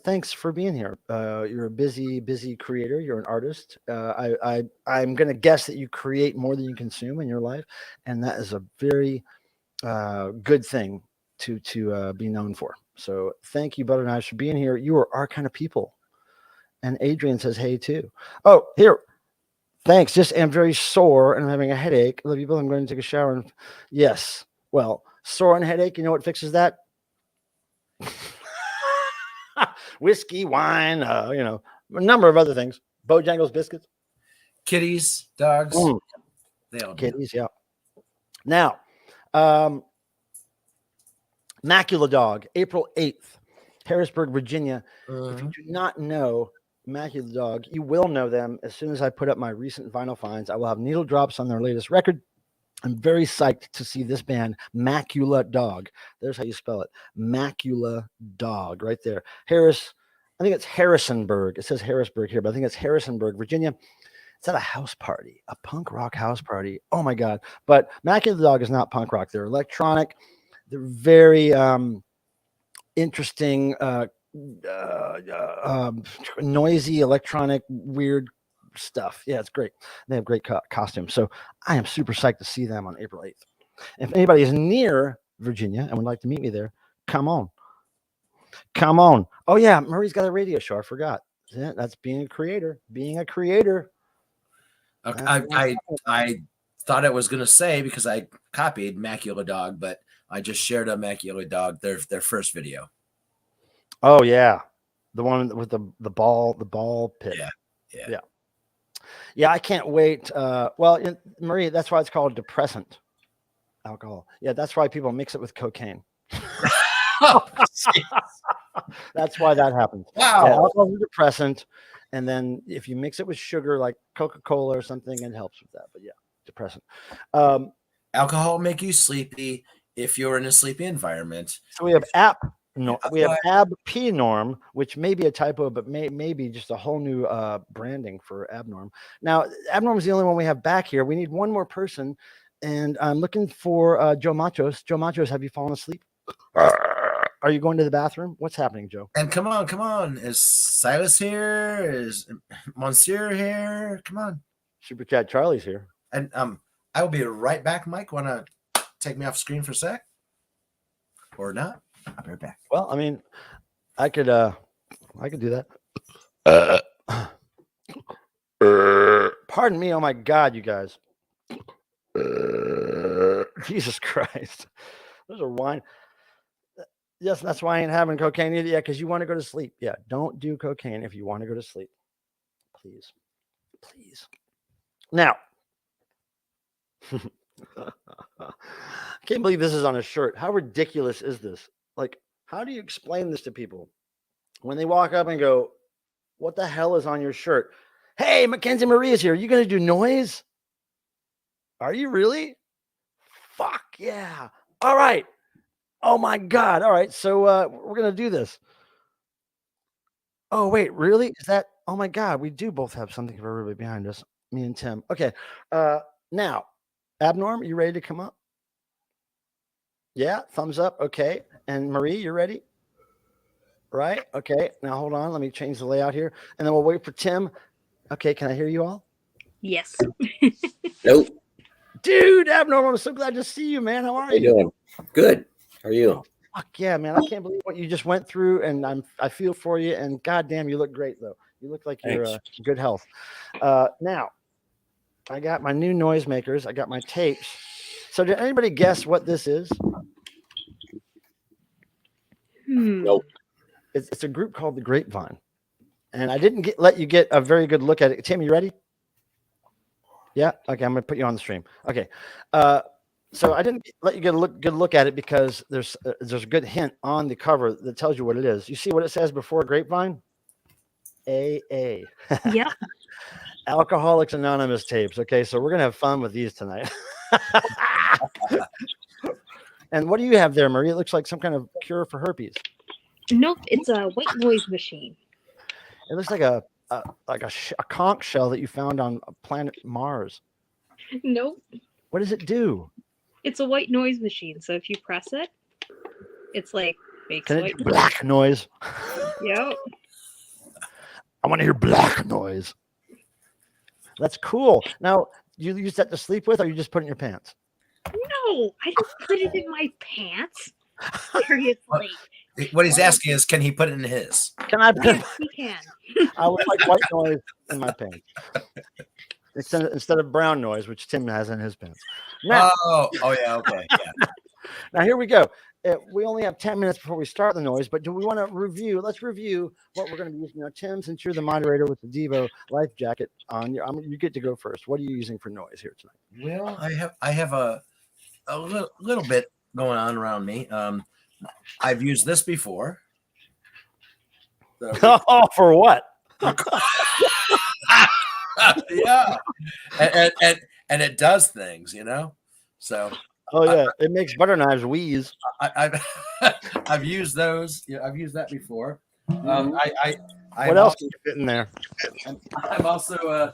thanks for being here. You're a busy creator. You're an artist. I'm going to guess that you create more than you consume in your life, and that is a very good thing to be known for. So thank you, Butter Knives, for being here. You are our kind of people. And Adrian says, hey, too. Oh, here. Thanks. Just am very sore and I'm having a headache. Love you both. I'm going to take a shower. And yes. Well, sore and headache. You know what fixes that? Whiskey, wine, a number of other things. Bojangles biscuits. Kitties, dogs. They all kitties, yeah. Now, Macula Dog, April 8th, Harrisburg, Virginia. If you do not know Macula Dog, you will know them as soon as I put up my recent vinyl finds. I will have needle drops on their latest record. I'm very psyched to see this band, Macula Dog. There's how you spell it. Macula Dog, right there. I think it's Harrisonburg. It says Harrisburg here, but I think it's Harrisonburg, Virginia. It's at a house party, a punk rock house party. Oh my God. But Macula Dog is not punk rock. They're electronic. They're very interesting, noisy, electronic, weird stuff. Yeah, it's great. They have great costumes. So I am super psyched to see them on April 8th. If anybody is near Virginia and would like to meet me there, come on. Come on. Oh yeah, Murray's got a radio show. I forgot. Yeah, that's being a creator. Being a creator. Okay, I thought I was going to say, because I copied Macula Dog, but I just shared a Macula Dog, their first video. Oh yeah, the one with the ball pit. Yeah. I can't wait. Marie, that's why it's called depressant alcohol. Yeah, that's why people mix it with cocaine. That's why that happens. Wow. Yeah, alcohol is a depressant, and then if you mix it with sugar like Coca-Cola or something, it helps with that. But yeah, depressant. Alcohol make you sleepy if you're in a sleepy environment. So we have app No, we have abnorm, which may be a typo, but maybe just a whole new branding for abnorm. Now, abnorm is the only one we have back here. We need one more person, and I'm looking for Joe Machos. Joe Machos, have you fallen asleep? Are you going to the bathroom? What's happening, Joe? And come on. Is Silas here? Is Monsieur here? Come on. Super Chat Charlie's here. And I will be right back, Mike. Want to take me off screen for a sec? Or not? I'll be right back. Well, I mean, I could do that. Pardon me. Oh my God, you guys. Jesus Christ. There's a wine. Yes, that's why I ain't having cocaine either. Yeah, because you want to go to sleep. Yeah, don't do cocaine if you want to go to sleep. Please. Now, I can't believe this is on a shirt. How ridiculous is this? Like, how do you explain this to people when they walk up and go, what the hell is on your shirt? Hey, Mackenzie Marie is here. Are you going to do noise? Are you really? Fuck yeah. All right. Oh my God. All right. So we're going to do this. Oh, wait, really? Is that? Oh my God. We do both have something for everybody behind us. Me and Tim. Okay. Now, Abnorm, you ready to come up? Yeah. Thumbs up. Okay. And Marie, you ready? Right. Okay. Now hold on. Let me change the layout here. And then we'll wait for Tim. Okay. Can I hear you all? Yes. Nope. Dude, Abnormal, I'm so glad to see you, man. How are How you doing? Good. How are you? Fuck yeah, man. I can't believe what you just went through, and I feel for you, and goddamn, you look great, though. You look like you're in good health. Now, I got my new noisemakers. I got my tapes. So did anybody guess what this is? Nope. It's a group called The Grapevine. And I didn't let you get a very good look at it. Tim, you ready? Yeah. Okay. I'm going to put you on the stream. Okay. So I didn't let you get a good look at it because there's a good hint on the cover that tells you what it is. You see what it says before Grapevine? AA. Yeah. Alcoholics Anonymous tapes. Okay. So we're going to have fun with these tonight. And what do you have there, Marie? It looks like some kind of cure for herpes. Nope. It's a white noise machine. It looks like a conch shell that you found on planet Mars. Nope. What does it do? It's a white noise machine. So if you press it, it's like makes Can it white do black noise? Yep. I want to hear black noise. That's cool. Now, you use that to sleep with, or you just put it in your pants? No, I don't put it in my pants. Seriously. What he's asking is, can he put it in his? Can I? Yes, we can. I would like white noise in my pants instead of brown noise, which Tim has in his pants. Now, oh yeah, okay, yeah. Now here we go. We only have 10 minutes before we start the noise, but do we want to review? Let's review what we're going to be using. Now, Tim, since you're the moderator with the Devo life jacket on, you get to go first. What are you using for noise here tonight? Well, I have a little bit going on around me. I've used this before. Oh, for what? Yeah, and it does things, you know. So. Oh yeah, it makes butter knives wheeze. I've used those. Yeah, I've used that before. What else can you fit in there? I'm also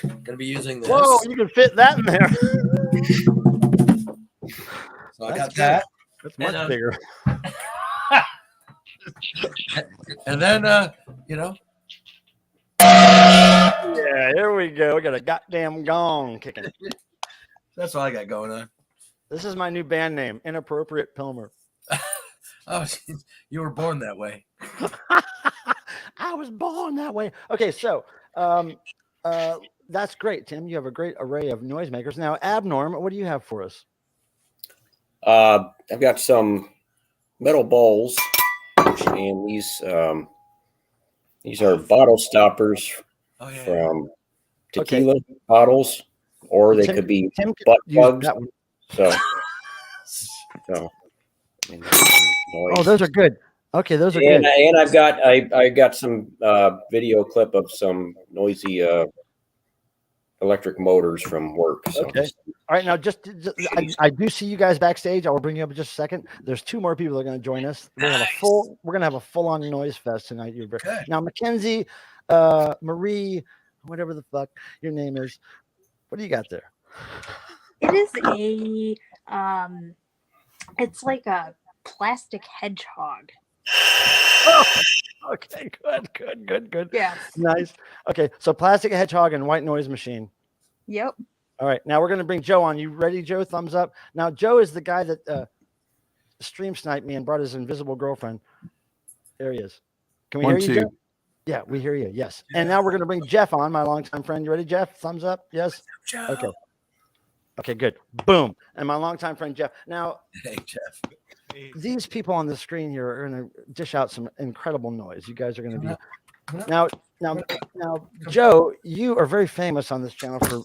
going to be using this. Whoa, you can fit that in there. So I got that. That's much bigger. And then, you know. Yeah, here we go. We got a goddamn gong kicking. That's all I got going on. This is my new band name, Inappropriate Pilmer. Oh, you were born that way. I was born that way. Okay, so that's great, Tim. You have a great array of noisemakers. Now, Abnorm, what do you have for us? I've got some metal bowls, and these are bottle stoppers from tequila bottles, or they could be butt plugs. So I mean, oh, those are good. Okay, those are good. And I got some video clip of some noisy electric motors from work. So. Okay. All right. Now, I do see you guys backstage. I will bring you up in just a second. There's 2 more people that are going to join us. We're going to have a full-on noise fest tonight. Now, Mackenzie, Marie, whatever the fuck your name is, what do you got there? It is it's like a plastic hedgehog. Oh, okay, good. Yes. Nice. Okay, so plastic hedgehog and white noise machine. Yep. All right, now we're going to bring Joe on. You ready, Joe? Thumbs up. Now, Joe is the guy that stream sniped me and brought his invisible girlfriend. There he is. Can we hear you, Joe? Yeah, we hear you. Yes. And now we're going to bring Jeff on, my longtime friend. You ready, Jeff? Thumbs up. Yes. Joe. Okay. Okay, good. Boom. And my longtime friend, Jeff. Now, hey, Jeff. These people on the screen here are going to dish out some incredible noise. You guys are going to be now, Joe, you are very famous on this channel for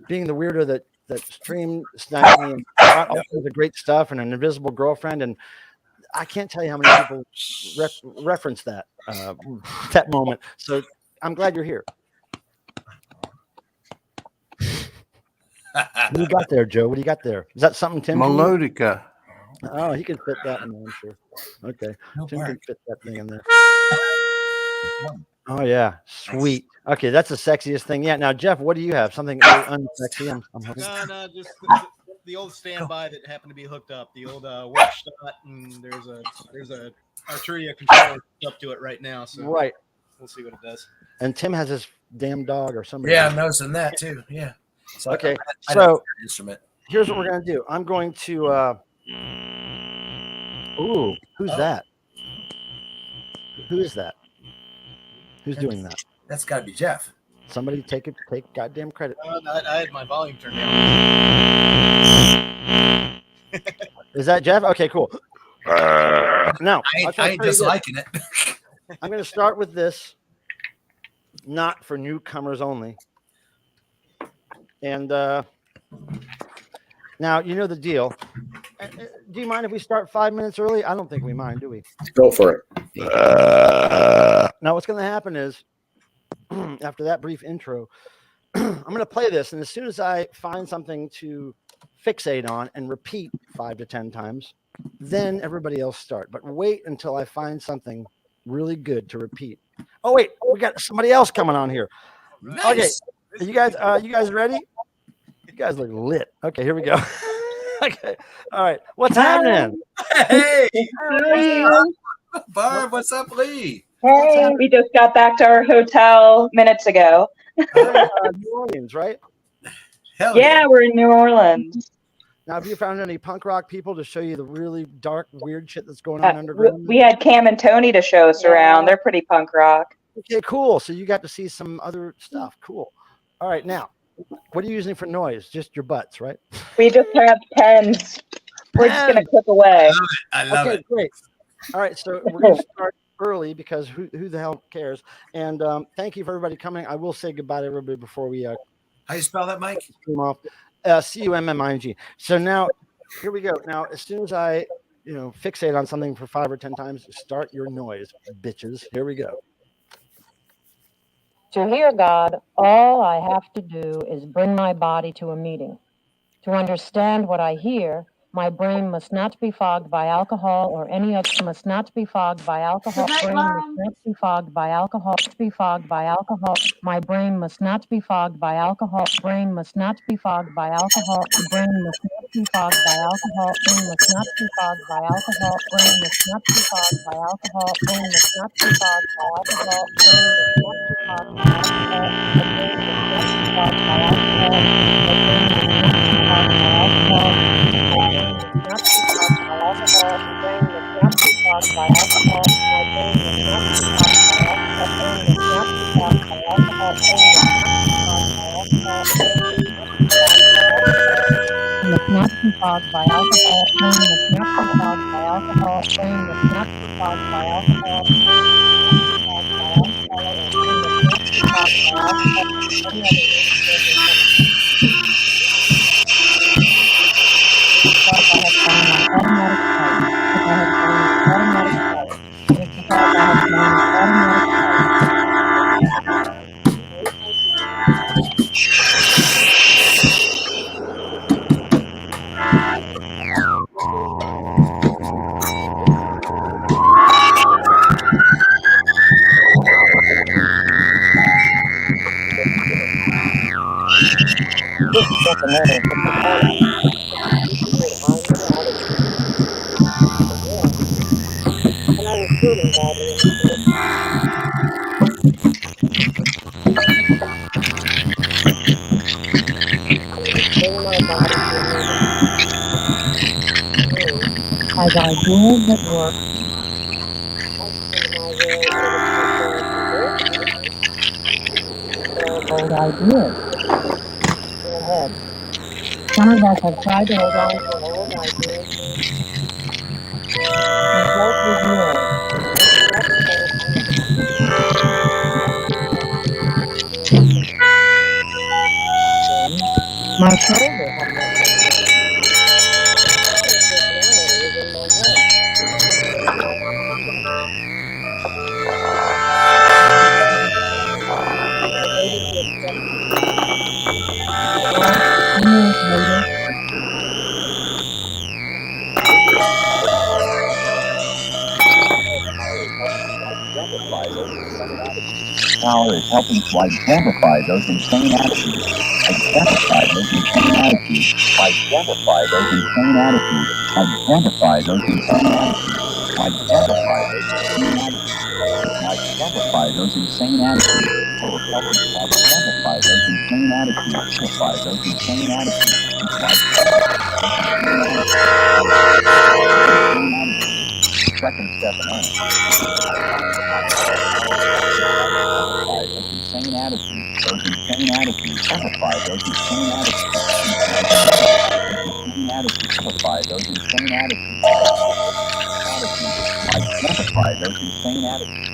being the weirdo that stream sniped me and all kinds of great stuff and an invisible girlfriend. And I can't tell you how many people reference that that moment. So I'm glad you're here. What do you got there, Joe? What do you got there? Is that something Tim? Melodica. Oh, he can fit that in there, I'm sure. Okay. Tim can fit that thing in there. Oh, yeah. Sweet. Okay, that's the sexiest thing. Yeah. Now, Jeff, what do you have? Something really unsexy? I'm hoping. No, just the old standby that happened to be hooked up. The old work shot, and there's a Arturia controller up to it right now. So right. We'll see what it does. And Tim has his damn dog or something. Yeah, I'm noticing that too. Yeah. So, okay. So here's what we're gonna do. I'm going to. Ooh, who's that? Who is that? Who's doing that? That's got to be Jeff. Somebody take goddamn credit. I had my volume turned down. Is that Jeff? Okay, cool. Now I ain't just liking it. I'm going to start with this, not for newcomers only. And now you know the deal. Do you mind if we start 5 minutes early? I don't think we mind, do we? Go for it. Now what's going to happen is, after that brief intro, I'm going to play this, and as soon as I find something to fixate on and repeat 5 to 10 times, then everybody else start. But wait until I find something really good to repeat. Oh wait, we got somebody else coming on here. Nice. Okay, you guys ready? You guys look lit. Okay, here we go. Okay, all right. What's happening? Hey, Hey. Barb, what's up, Lee? Hey, we just got back to our hotel minutes ago. New Orleans, right? Hell Yeah, we're in New Orleans. Now, have you found any punk rock people to show you the really dark, weird shit that's going on We underground? had Cam and Tony to show us around. They're pretty punk rock. Okay, cool. So you got to see some other stuff. Cool. All right, now, what are you using for noise? Just your butts, right? We just have pens. We're just going to click away. I love Okay, it. great. All right, so we're going to start early because who the hell cares? And thank you for everybody coming. I will say goodbye to everybody before we How you spell that, Mike? stream off. CUMMING. So now, here we go. Now, as soon as I, fixate on something for 5 or 10 times, start your noise, bitches. Here we go. To hear God, all I have to do is bring my body to a meeting. To understand what I hear, my brain must not be fogged by alcohol or any other. Must not be fogged by alcohol. Brain must not be fogged by alcohol. Be fogged by alcohol. My brain must not be fogged by alcohol. Brain must not be fogged by alcohol. Brain must not be fogged by alcohol. Brain must not be fogged by alcohol. Brain must not be fogged by alcohol. Brain must not be fogged by alcohol. Brain must not be fogged by alcohol. The brain must not be fogged by alcohol. The brain must not be fogged by alcohol. Must not be fogged by alcohol. Brain must not be fogged by alcohol. Brain must not be fogged by alcohol. As ideas that work, old ideas in the head. Some of us have tried to hold on to an old idea. The hope was yours. My shoulder had no personality was in my head. Years later, Power is helping to identify those insane attitudes. Identify those insane attitudes. Identify those insane attitudes. Identify those insane attitudes. Identify those insane attitudes. Identify those insane attitudes. Power is helping to identify those insane attitudes. Identify those insane attitudes. Second step in earnest. Those insane attitudes, those insane attitudes, amplify those insane attitudes, amplify those insane attitudes, identify those insane attitudes.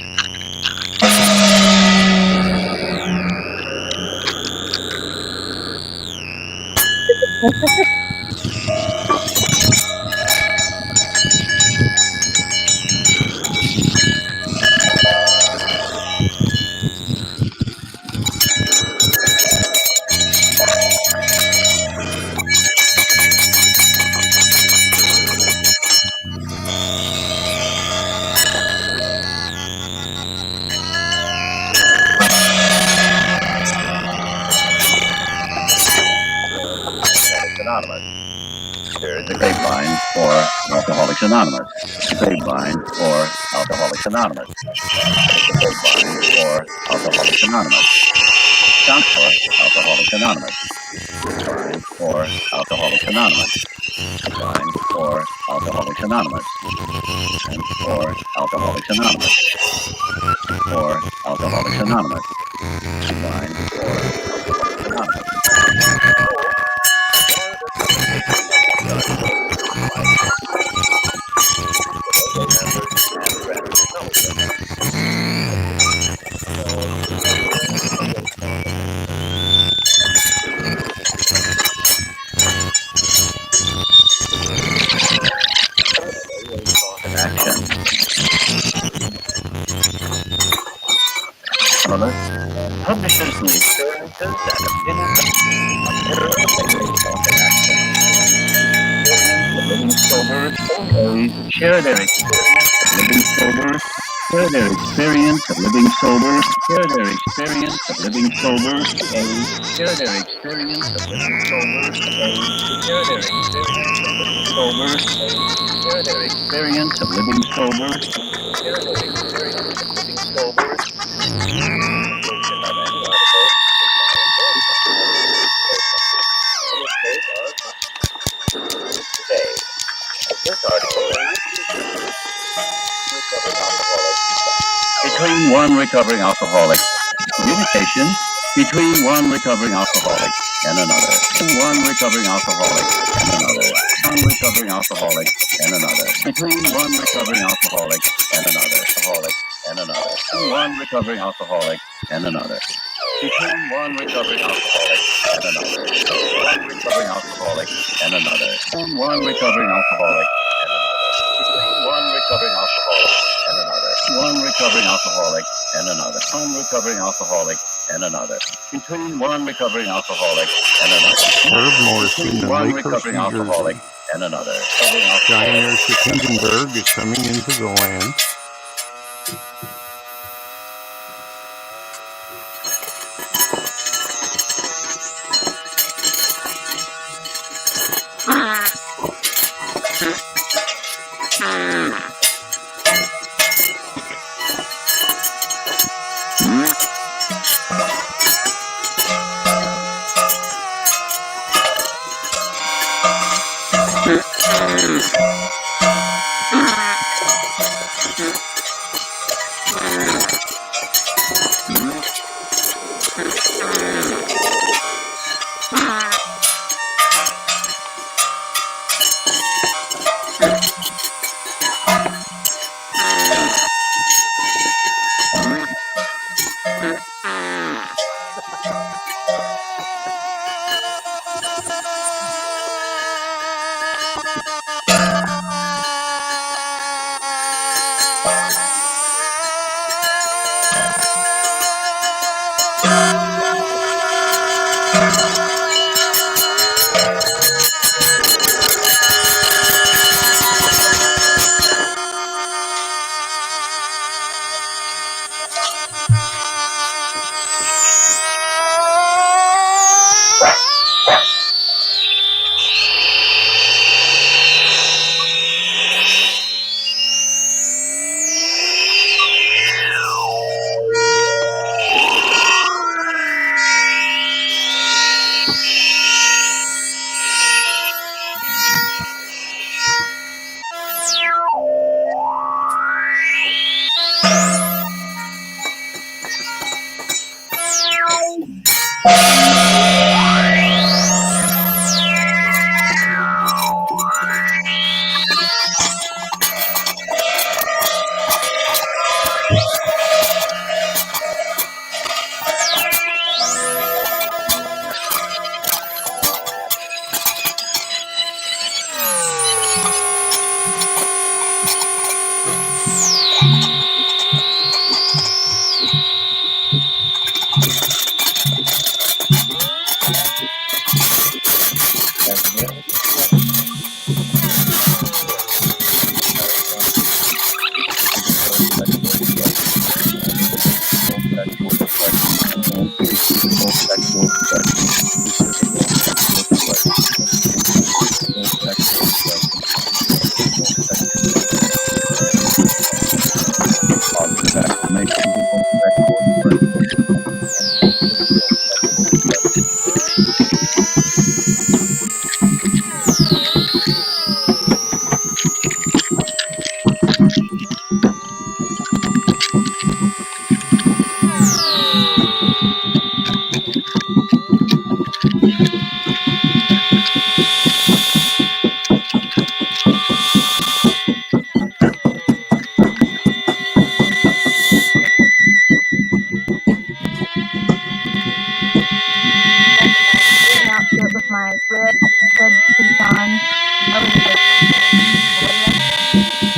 Anonymous. There's the grapevine for Alcoholics Anonymous. The grapevine for Alcoholics Anonymous. The grapevine for Alcoholics Anonymous. Counselor, Alcoholics Anonymous. Grapevine for Alcoholics Anonymous. Grapevine for Alcoholics Anonymous. And for Alcoholics Anonymous. For Alcoholics Anonymous. Grapevine for Alcoholics Anonymous. Action. Publishers and experiences and opinions living sober always share their experience of living sober, share their experience of living sober, share their experience of living sober, share their experience of living sober, share their experience of living sober, share their experience of living sober, share their experience of living sober. Today, this article between one recovering alcoholic, communication between one recovering alcoholic and another, one recovering alcoholic and another, one recovering alcoholic and another, between one recovering alcoholic and another, alcoholic and another, one recovering alcoholic and another, between one recovering alcoholic and another, one recovering alcoholic and another, one recovering alcoholic and another, between one recovering alcoholic and another, one recovering alcoholic and another, one recovering alcoholic and another, between one recovering alcoholic and another, Herb Morrison in one Lakehurst, recovering New alcoholic Jersey. and another. Giant airship Hindenburg is coming into the land. Outfit with my red suit on. I was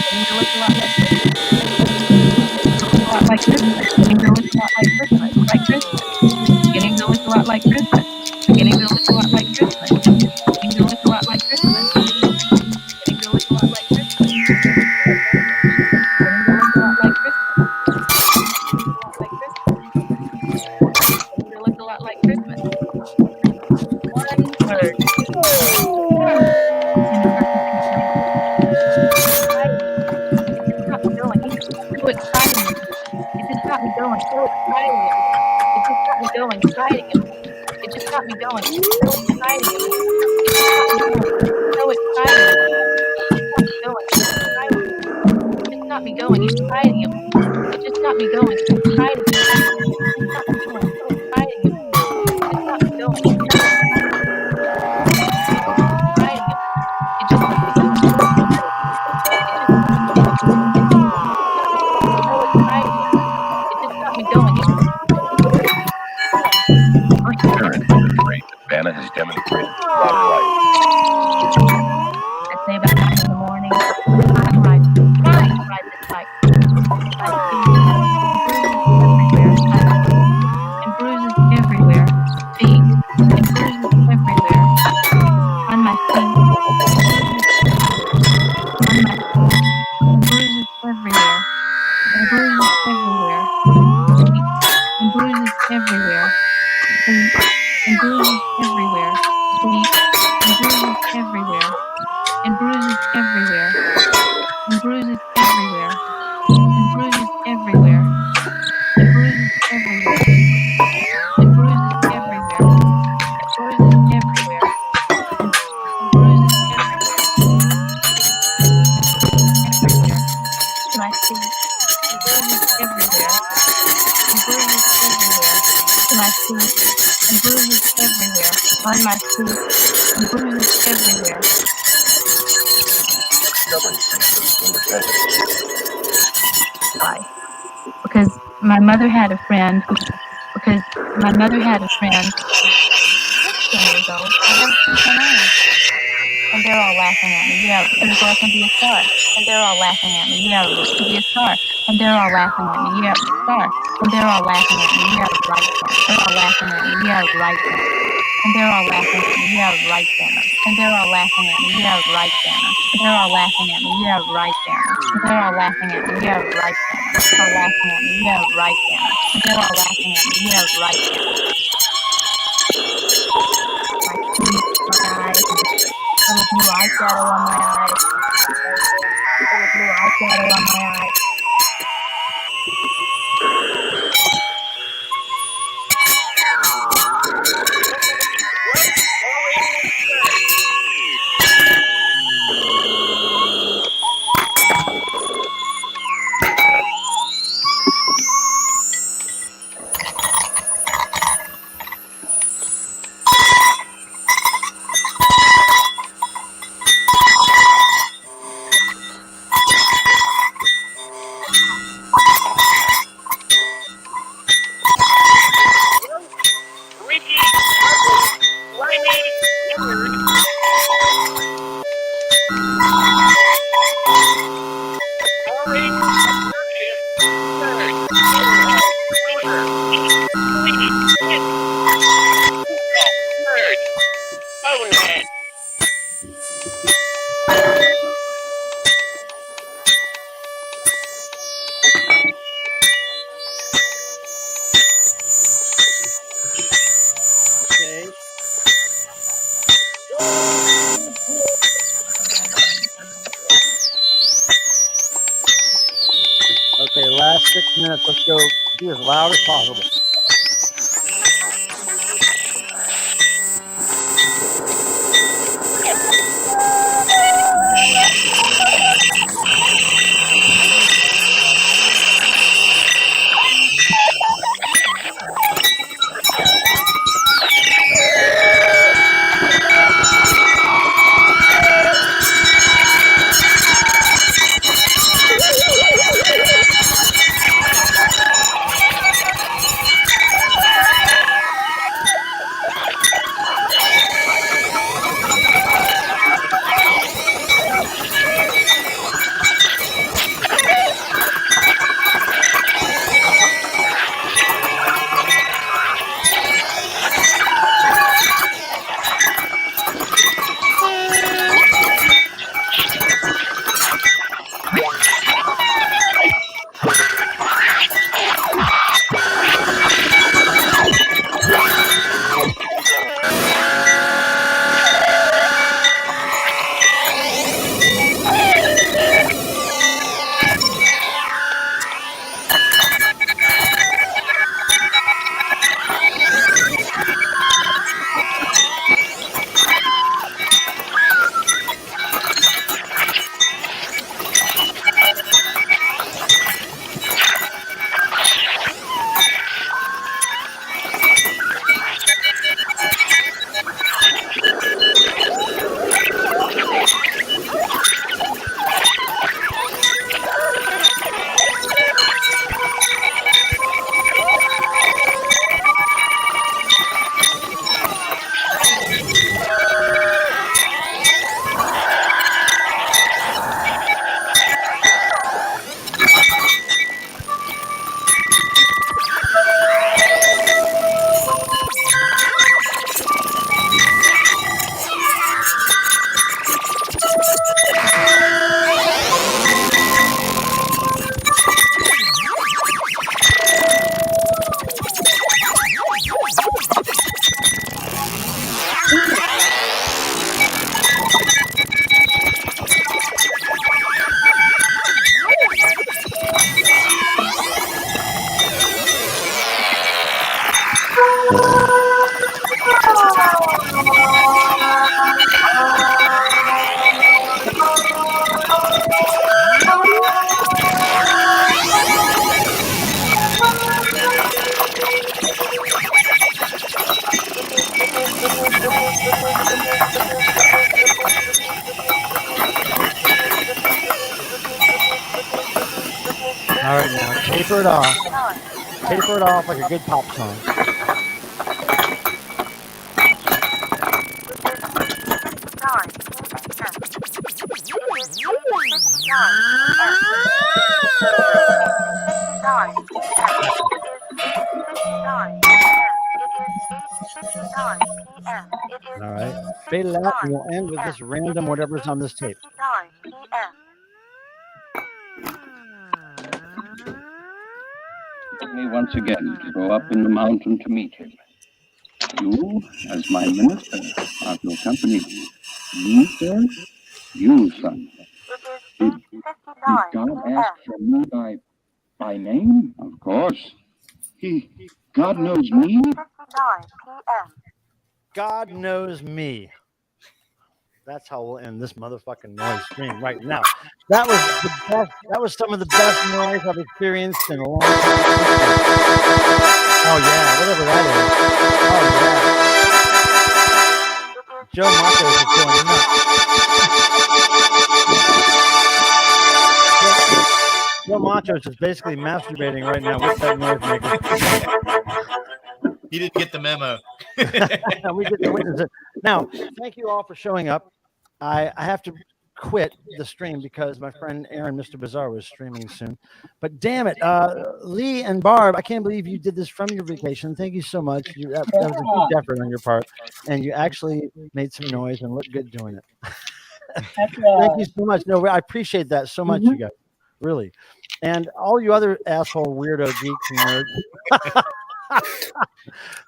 getting to look a lot like Christmas. Getting to look a lot like Christmas. Like Christmas. Getting to look a lot like Christmas. Getting to look a lot like Christmas. Getting to look a lot like Christmas. Getting to look a lot like Christmas. Getting to look a lot like Christmas. Getting to look a lot like Christmas. One word. So exciting. It just got me going so exciting. It just got me going exciting. It just got me going so exciting. So exciting. It just got me going exciting. It just got me going so exciting. It just got me going so exciting. It just got me going so exciting. It just got me going so exciting. Vanna has demonstrated water life. I'd say about 9 in the morning. I ride this bike. And bruises everywhere. Feet. And bruises everywhere. On my feet. On my feet. And bruises everywhere. And bruises everywhere. Feet. And bruises everywhere. Feet. And bruises everywhere. Feet. And bruises everywhere. And bruises everywhere. And bruises everywhere. And bruises everywhere. And bruises everywhere. And bruises everywhere. And bruises everywhere. And bruises everywhere. on my feet, and bruises everywhere. Why? Because my mother had a friend. Because my mother had a friend. 10 years old. I have 2 and they're all laughing at me. Yeah, little girl can be a star. And they're all laughing at me. Yeah, little can be a star. And they're all laughing at me. Yeah, star. And they're all laughing at me. Yeah, right. They're all laughing at me. Yeah, right. And they're all laughing at me. Yeah, right. And they're all laughing at me. Yeah, right. And they're all laughing at me. Yeah, right. And they're all laughing at me. Yeah, right. They're all laughing at me. Yeah, right. And they're all laughing at me. Yeah, right. My teeth, my eyes, little blue eyeshadow on my eyes. Little blue eyeshadow on my eyes. Okay, last 6 minutes. Let's go. Be as loud as possible. Taper it off. Taper it off like a good pop song. All right. Fade it out, and we'll end with this random whatever's on this tape. Me once again to go up in the mountain to meet him. You, as my minister, are to accompany me, sir? You, son. Did God ask for me by name? Of course. God knows me. God knows me. That's how we'll end this motherfucking noise stream right now. That was the best. That was some of the best noise I've experienced in a long time. Oh yeah, whatever that is. Oh yeah. Joe Matos is going nuts. Joe Matos is basically masturbating right now with that noisemaker. He didn't get the memo. We get to witness it. Now, thank you all for showing up. I have to quit the stream because my friend Aaron, Mr. Bizarre, was streaming soon. But damn it, Lee and Barb, I can't believe you did this from your vacation. Thank you so much. That was a huge effort on your part, and you actually made some noise and looked good doing it. Thank you so much. No, I appreciate that so much, you guys. Really. And all you other asshole weirdo geeks and nerds.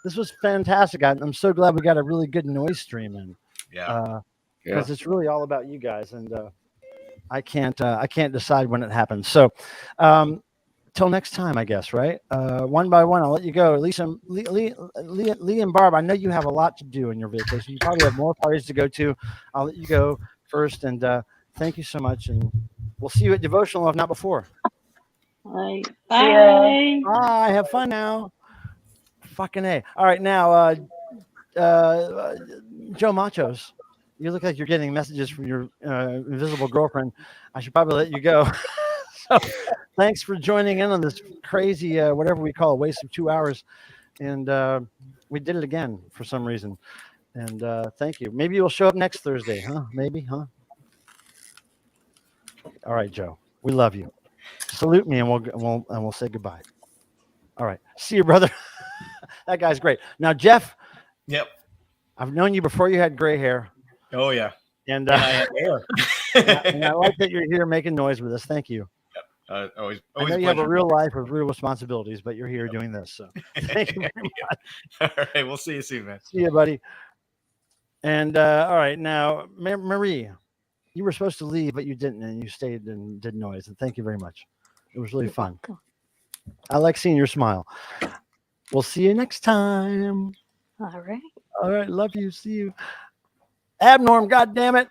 This was fantastic. I'm so glad we got a really good noise stream in. Yeah. Because it's really all about you guys, and I can't decide when it happens. So, till next time, I guess. Right? One by one, I'll let you go. Lisa, Lee, and Barb. I know you have a lot to do in your vacation. You probably have more parties to go to. I'll let you go first, and thank you so much. And we'll see you at devotional, if not before. Bye. Bye. Bye. Have fun now. Fucking A. All right, now, Joe Machos. You look like you're getting messages from your invisible girlfriend. I should probably let you go. So, thanks for joining in on this crazy, whatever we call a waste of 2 hours. And we did it again for some reason. And thank you. Maybe you'll show up next Thursday, huh? Maybe, huh? All right, Joe. We love you. Salute me, and we'll say goodbye. All right. See you, brother. That guy's great. Now, Jeff. Yep. I've known you before you had gray hair. Oh yeah, and I had hair. And I like that you're here making noise with us. Thank you. Yep. Always. I know you have a real life with real responsibilities, but you're here doing this. So thank you very much. All right, we'll see you soon, man. See you, buddy. And all right, now, Marie, you were supposed to leave, but you didn't, and you stayed and did noise. And thank you very much. It was really fun. I like seeing your smile. We'll see you next time. All right. All right. Love you. See you. Abnorm, God damn it.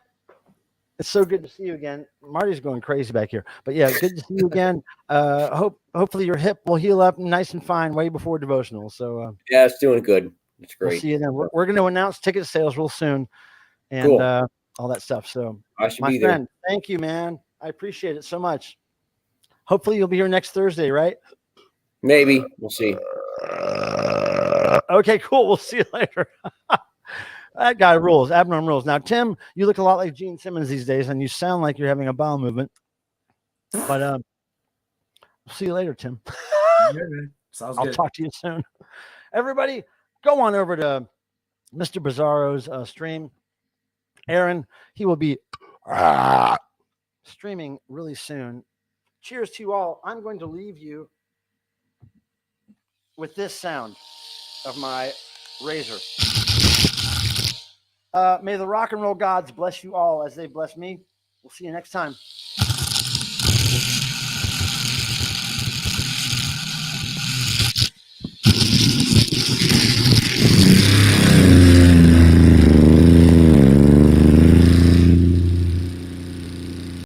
It's so good to see you again. Marty's going crazy back here. But yeah, good to see you again. Hopefully your hip will heal up nice and fine way before devotional. So yeah, it's doing good. It's great. We'll see you then. We're going to announce ticket sales real soon and cool. All that stuff. So I should my be friend, there. Thank you, man. I appreciate it so much. Hopefully you'll be here next Thursday, right? Maybe. We'll see. Okay, cool. We'll see you later. That guy rules. Abnorm rules. Now, Tim, you look a lot like Gene Simmons these days, and you sound like you're having a bowel movement. But we'll see you later, Tim. Sounds I'll good. talk to you soon. Everybody, go on over to Mr. Bizarro's stream. Aaron, he will be streaming really soon. Cheers to you all. I'm going to leave you with this sound of my razor. May the rock and roll gods bless you all as they bless me. We'll see you next time.